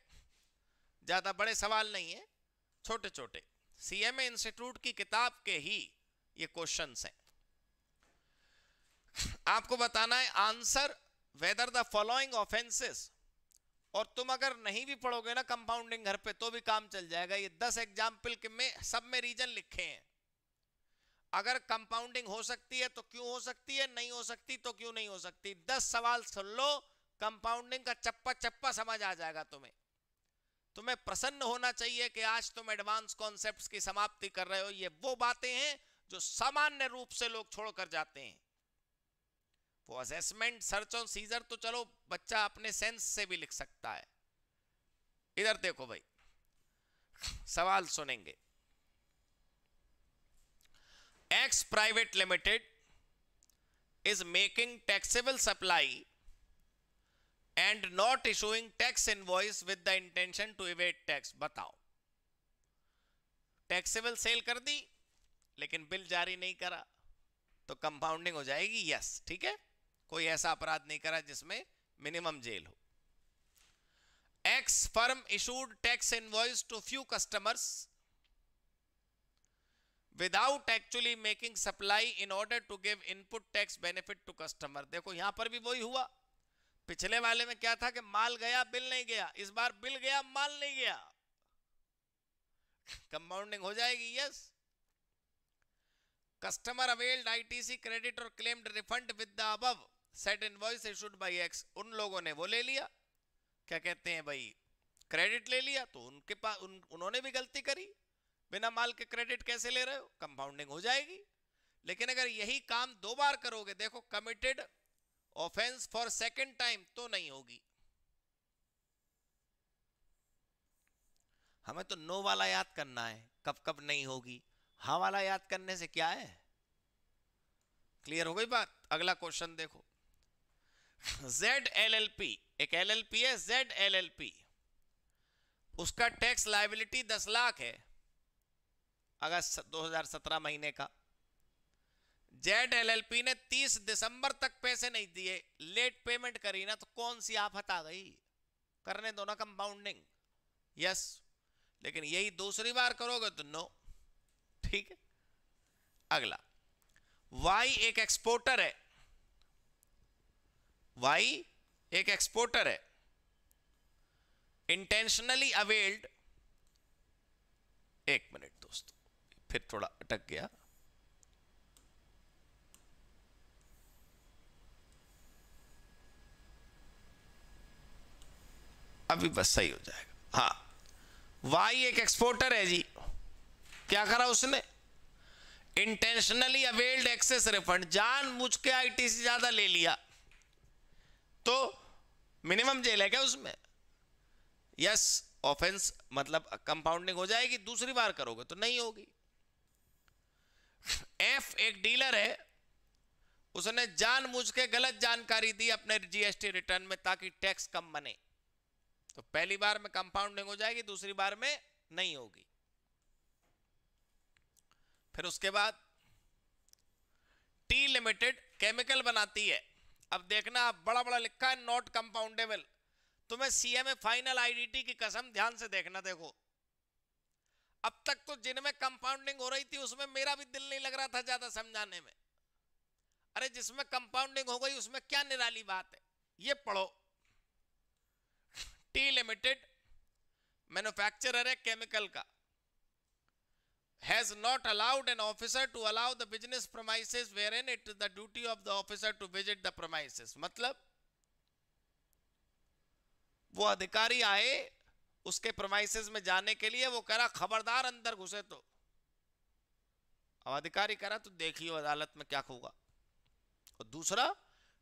ज्यादा बड़े सवाल नहीं है, छोटे छोटे, सीएमए इंस्टीट्यूट की किताब के ही ये क्वेश्चंस हैं। आपको बताना है answer whether the following offences, और तुम अगर नहीं भी पढ़ोगे ना कंपाउंडिंग घर पे तो भी काम चल जाएगा। ये 10 एग्जाम्पल के में सब में रीजन लिखे हैं। अगर कंपाउंडिंग हो सकती है तो क्यों हो सकती है, नहीं हो सकती तो क्यों नहीं हो सकती। 10 सवाल सुन लो, कंपाउंडिंग का चप्पा चप्पा समझ आ जाएगा तुम्हें। तुम्हें प्रसन्न होना चाहिए कि आज तुम एडवांस कॉन्सेप्ट्स की समाप्ति कर रहे हो। ये वो बातें हैं जो सामान्य रूप से लोग छोड़कर जाते हैं। वो असेसमेंट, सर्च और सीजर तो चलो बच्चा अपने सेंस से भी लिख सकता है। इधर देखो भाई, सवाल सुनेंगे। X private limited is making taxable supply and not issuing tax invoice with the intention to evade tax। बताओ, टैक्सेबल सेल कर दी लेकिन बिल जारी नहीं करा तो कंपाउंडिंग हो जाएगी, यस, ठीक है। कोई ऐसा अपराध नहीं करा जिसमें मिनिमम जेल हो। X firm issued tax invoice to few customers without actually making supply in order to give input tax benefit to customer. देखो यहां पर भी वही हुआ, पिछले वाले में क्या था कि माल गया बिल नहीं गया, इस बार बिल गया माल नहीं गया, कंपाउंडिंग हो जाएगी, yes. Customer availed ITC credit और claimed refund with the above set invoice issued by X. उन लोगों ने वो ले लिया, क्या कहते हैं भाई, क्रेडिट ले लिया, तो उनके पास उन्होंने भी गलती करी, बिना माल के क्रेडिट कैसे ले रहे हो, कंपाउंडिंग हो जाएगी। लेकिन अगर यही काम 2 बार करोगे, देखो committed offence for second time, तो नहीं होगी। हमें तो नो वाला याद करना है, कब कब नहीं होगी। हाँ वाला याद करने से क्या है, क्लियर हो गई बात। अगला क्वेश्चन देखो, ZLLP, एक LLP है ZLLP, उसका टैक्स लायबिलिटी 10 लाख है अगस्त 2017 महीने का। ZLLP ने 30 दिसंबर तक पैसे नहीं दिए, लेट पेमेंट करी ना, तो कौन सी आफत आ गई, करने दो ना कंपाउंडिंग, यस। लेकिन यही दूसरी बार करोगे तो नो, ठीक है। अगला, वाई एक एक्सपोर्टर है, वाई एक एक्सपोर्टर है, इंटेंशनली अवेल्ड, एक मिनट दोस्तों फिर थोड़ा अटक गया, अभी बस सही हो जाएगा। हाँ, वाई एक एक्सपोर्टर है जी, क्या करा उसने, इंटेंशनली अवेल्ड एक्सेस रिफंड, जानबूझ के आईटीसी ज्यादा ले लिया, तो मिनिमम जेल है क्या उसमें? यस, ऑफेंस मतलब कंपाउंडिंग हो जाएगी, दूसरी बार करोगे तो नहीं होगी। एफ एक डीलर है, उसने जानबूझ के गलत जानकारी दी अपने जीएसटी रिटर्न में ताकि टैक्स कम बने, तो पहली बार में कंपाउंडिंग हो जाएगी, दूसरी बार में नहीं होगी। फिर उसके बाद टी लिमिटेड केमिकल बनाती है, अब देखना आप बड़ा बड़ा लिखा है नॉट कंपाउंडेबल, तुम्हें सीएमए फाइनल आईडीटी की कसम ध्यान से देखना। देखो अब तक तो जिनमें कंपाउंडिंग हो रही थी उसमें मेरा भी दिल नहीं लग रहा था ज्यादा समझाने में, अरे जिसमें कंपाउंडिंग हो गई उसमें क्या निराली बात है, ये पढ़ो। टी लिमिटेड मैन्युफैक्चरर है केमिकल का, has not allowed an officer to allow the business premises wherein it is the duty of the officer to visit the premises, मतलब वो अधिकारी आए उसके प्रोमाइसेस में जाने के लिए, वो कह रहा खबरदार अंदर घुसे तो, अब अधिकारी कह रहा तो देखिए अदालत में क्या होगा। और दूसरा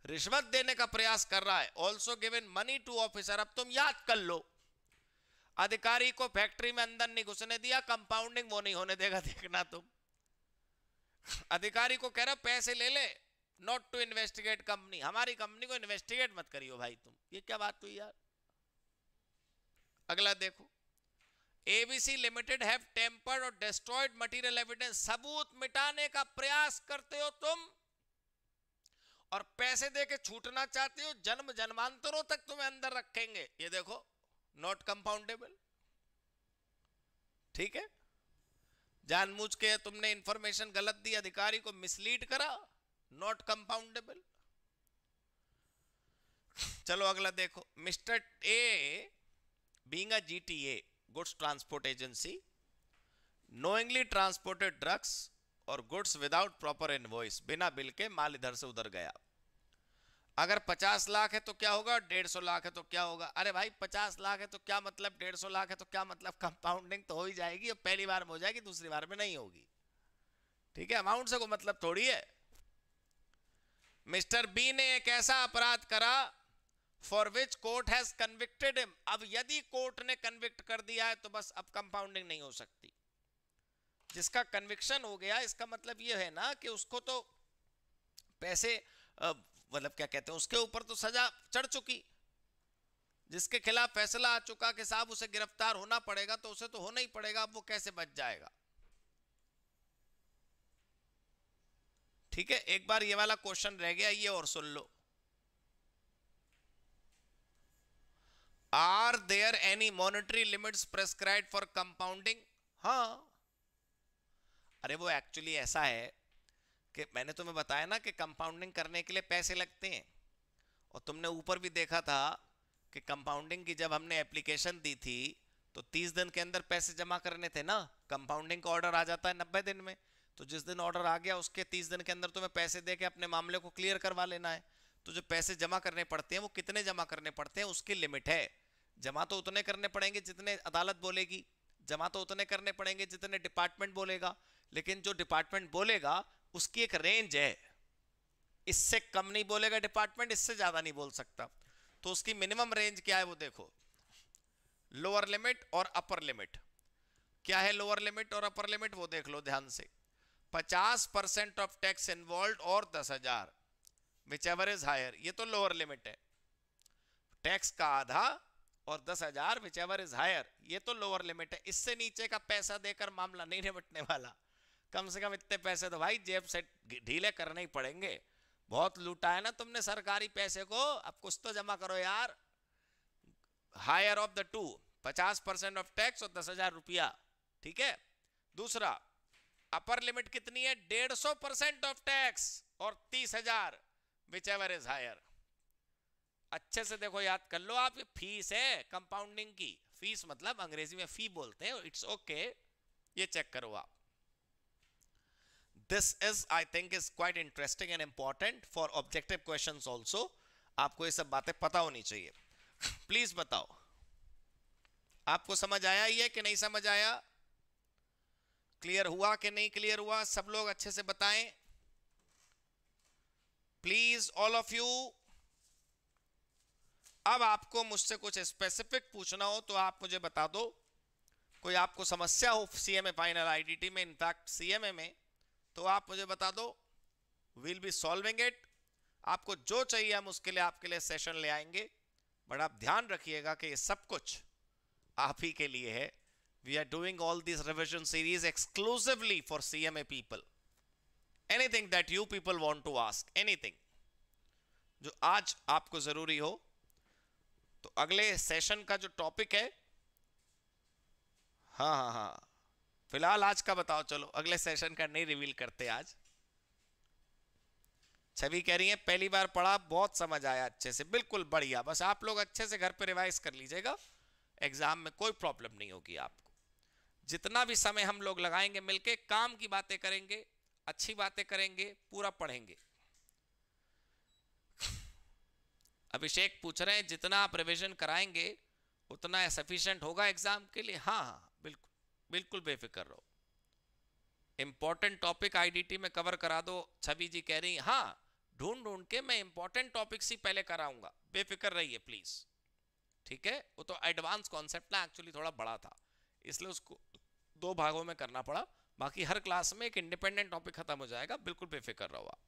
रिश्वत देने का प्रयास कर रहा है, also given money to officer, अब तुम याद कर लो अधिकारी को फैक्ट्री में अंदर नहीं घुसने दिया, कंपाउंडिंग वो नहीं होने देगा, देखना तुम। अधिकारी को कह रहा पैसे ले ले, नॉट टू इन्वेस्टिगेट कंपनी, हमारी कंपनी को इन्वेस्टिगेट मत करियो भाई तुम, ये क्या बात हुई यार। अगला देखो, एबीसी लिमिटेड हैव टेम्पर्ड और डिस्ट्रॉयड मटेरियल एविडेंस, सबूत मिटाने का प्रयास करते हो तुम और पैसे देके छूटना चाहते हो, जन्म जन्मांतरों तक तुम्हें अंदर रखेंगे, ये देखो नॉट कंपाउंडेबल। ठीक है, जानबूझ के तुमने इंफॉर्मेशन गलत दी, अधिकारी को मिसलीड करा, नॉट कंपाउंडेबल। चलो अगला देखो, mister a being a GTA goods transport agency knowingly transported drugs और गुड्स विदाउट प्रॉपर इनवॉइस, बिना बिल के माल इधर से उधर गया। अगर 50 लाख है तो क्या होगा, 150 लाख है तो क्या होगा। अरे भाई 50 लाख है तो क्या मतलब, 150 लाख है तो क्या मतलब, कंपाउंडिंग तो हो ही जाएगी, और पहली बार में हो जाएगी, दूसरी बार में नहीं होगी। ठीक है, अमाउंट से कोई मतलब थोड़ी है। मिस्टर बी ने एक ऐसा अपराध करा for which court has convicted him, अब यदि कोर्ट ने कन्विक्ट कर दिया है तो बस अब कंपाउंडिंग नहीं हो सकती। जिसका कन्विक्शन हो गया इसका मतलब यह है ना कि उसको तो पैसे मतलब क्या कहते हैं, उसके ऊपर तो सजा चढ़ चुकी, जिसके खिलाफ फैसला आ चुका कि साहब उसे गिरफ्तार होना पड़ेगा तो उसे तो होना ही पड़ेगा, अब वो कैसे बच जाएगा। ठीक है, एक बार ये वाला क्वेश्चन रह गया, ये और सुन लो, are there any monetary limits prescribed for compounding. हाँ, अरे वो एक्चुअली ऐसा है कि मैंने तुम्हें बताया ना कि कंपाउंडिंग करने के लिए पैसे लगते हैं, और तुमने ऊपर भी देखा था कि कंपाउंडिंग की जब हमने एप्लीकेशन दी थी तो 30 दिन के अंदर पैसे जमा करने थे ना, कंपाउंडिंग का ऑर्डर आ जाता है 90 दिन में, तो जिस दिन ऑर्डर आ गया उसके 30 दिन के अंदर तुम्हें पैसे दे के अपने मामले को क्लियर करवा लेना है। तो जो पैसे जमा करने पड़ते हैं वो कितने जमा करने पड़ते हैं, उसकी लिमिट है। जमा तो उतने करने पड़ेंगे जितने अदालत बोलेगी, जमा तो उतने करने पड़ेंगे जितने डिपार्टमेंट बोलेगा, लेकिन जो डिपार्टमेंट बोलेगा उसकी एक रेंज है, इससे कम नहीं बोलेगा डिपार्टमेंट, इससे ज्यादा नहीं बोल सकता। तो उसकी मिनिमम रेंज क्या है वो देखो, लोअर लिमिट और अपर लिमिट। क्या है लोअर लिमिट और अपर लिमिट वो देख लो ध्यान से, 50% ऑफ टैक्स इन्वॉल्व और 10,000 विच एवर इज हायर, ये तो लोअर लिमिट है। टैक्स का आधा और 10,000 विच एवर इज हायर, ये तो लोअर लिमिट है। इससे नीचे का पैसा देकर मामला नहीं निपटने वाला, कम से कम इतने पैसे तो भाई जेब से ढीले करने ही पड़ेंगे। बहुत लूटा है ना तुमने सरकारी पैसे को, अब कुछ तो जमा करो यार। Higher of the two, 50% of tax और 10,000 रुपया। ठीक है, दूसरा अपर लिमिट कितनी है? 150% ऑफ टैक्स और 30,000 विच एवर इज हायर। अच्छे से देखो, याद कर लो आप, ये फीस है कंपाउंडिंग की। फीस मतलब अंग्रेजी में फी बोलते हैं, इट्स ओके, ये चेक करो आप। This is I think is quite interesting and important for objective questions also. आपको ये सब बातें पता होनी चाहिए। प्लीज बताओ, आपको समझ आया ये कि नहीं समझ आया? क्लियर हुआ कि नहीं क्लियर हुआ? सब लोग अच्छे से बताएं प्लीज, ऑल ऑफ यू। अब आपको मुझसे कुछ स्पेसिफिक पूछना हो तो आप मुझे बता दो। कोई आपको समस्या हो सीएमए फाइनल आईडीटी में, इनफैक्ट सीएमए में, तो आप मुझे बता दो, विल बी सॉल्विंग इट। आपको जो चाहिए हम उसके लिए आपके लिए सेशन ले आएंगे, बट आप ध्यान रखिएगा कि ये सब कुछ आप ही के लिए है। We are doing all this revision series exclusively for CMA people. Anything that you people want to ask, anything जो आज आपको जरूरी हो। तो अगले सेशन का जो टॉपिक है, हाँ, फिलहाल आज का बताओ। चलो अगले सेशन का नहीं रिवील करते आज। छवि कह रही है पहली बार पढ़ा, बहुत समझ आया अच्छे से। बिल्कुल बढ़िया, बस आप लोग अच्छे से घर पे रिवाइज कर लीजिएगा, एग्जाम में कोई प्रॉब्लम नहीं होगी आपको। जितना भी समय हम लोग लगाएंगे मिलके, काम की बातें करेंगे, अच्छी बातें करेंगे, पूरा पढ़ेंगे। अभिषेक पूछ रहे हैं जितना आप रिवीजन कराएंगे उतना सफिशिएंट होगा एग्जाम के लिए? हाँ, बिल्कुल बिल्कुल बेफिक्र रहो। इंपॉर्टेंट टॉपिक आईडीटी में कवर करा दो। छवि जी कह रही है हाँ, ढूंढ के मैं इंपॉर्टेंट टॉपिक्स ही पहले कराऊंगा, बेफिक्र रहिए प्लीज। ठीक है, वो तो एडवांस कॉन्सेप्ट ना एक्चुअली थोड़ा बड़ा था, इसलिए उसको 2 भागों में करना पड़ा। बाकी हर क्लास में एक इंडिपेंडेंट टॉपिक खत्म हो जाएगा, बिल्कुल बेफिक्र रहो आप।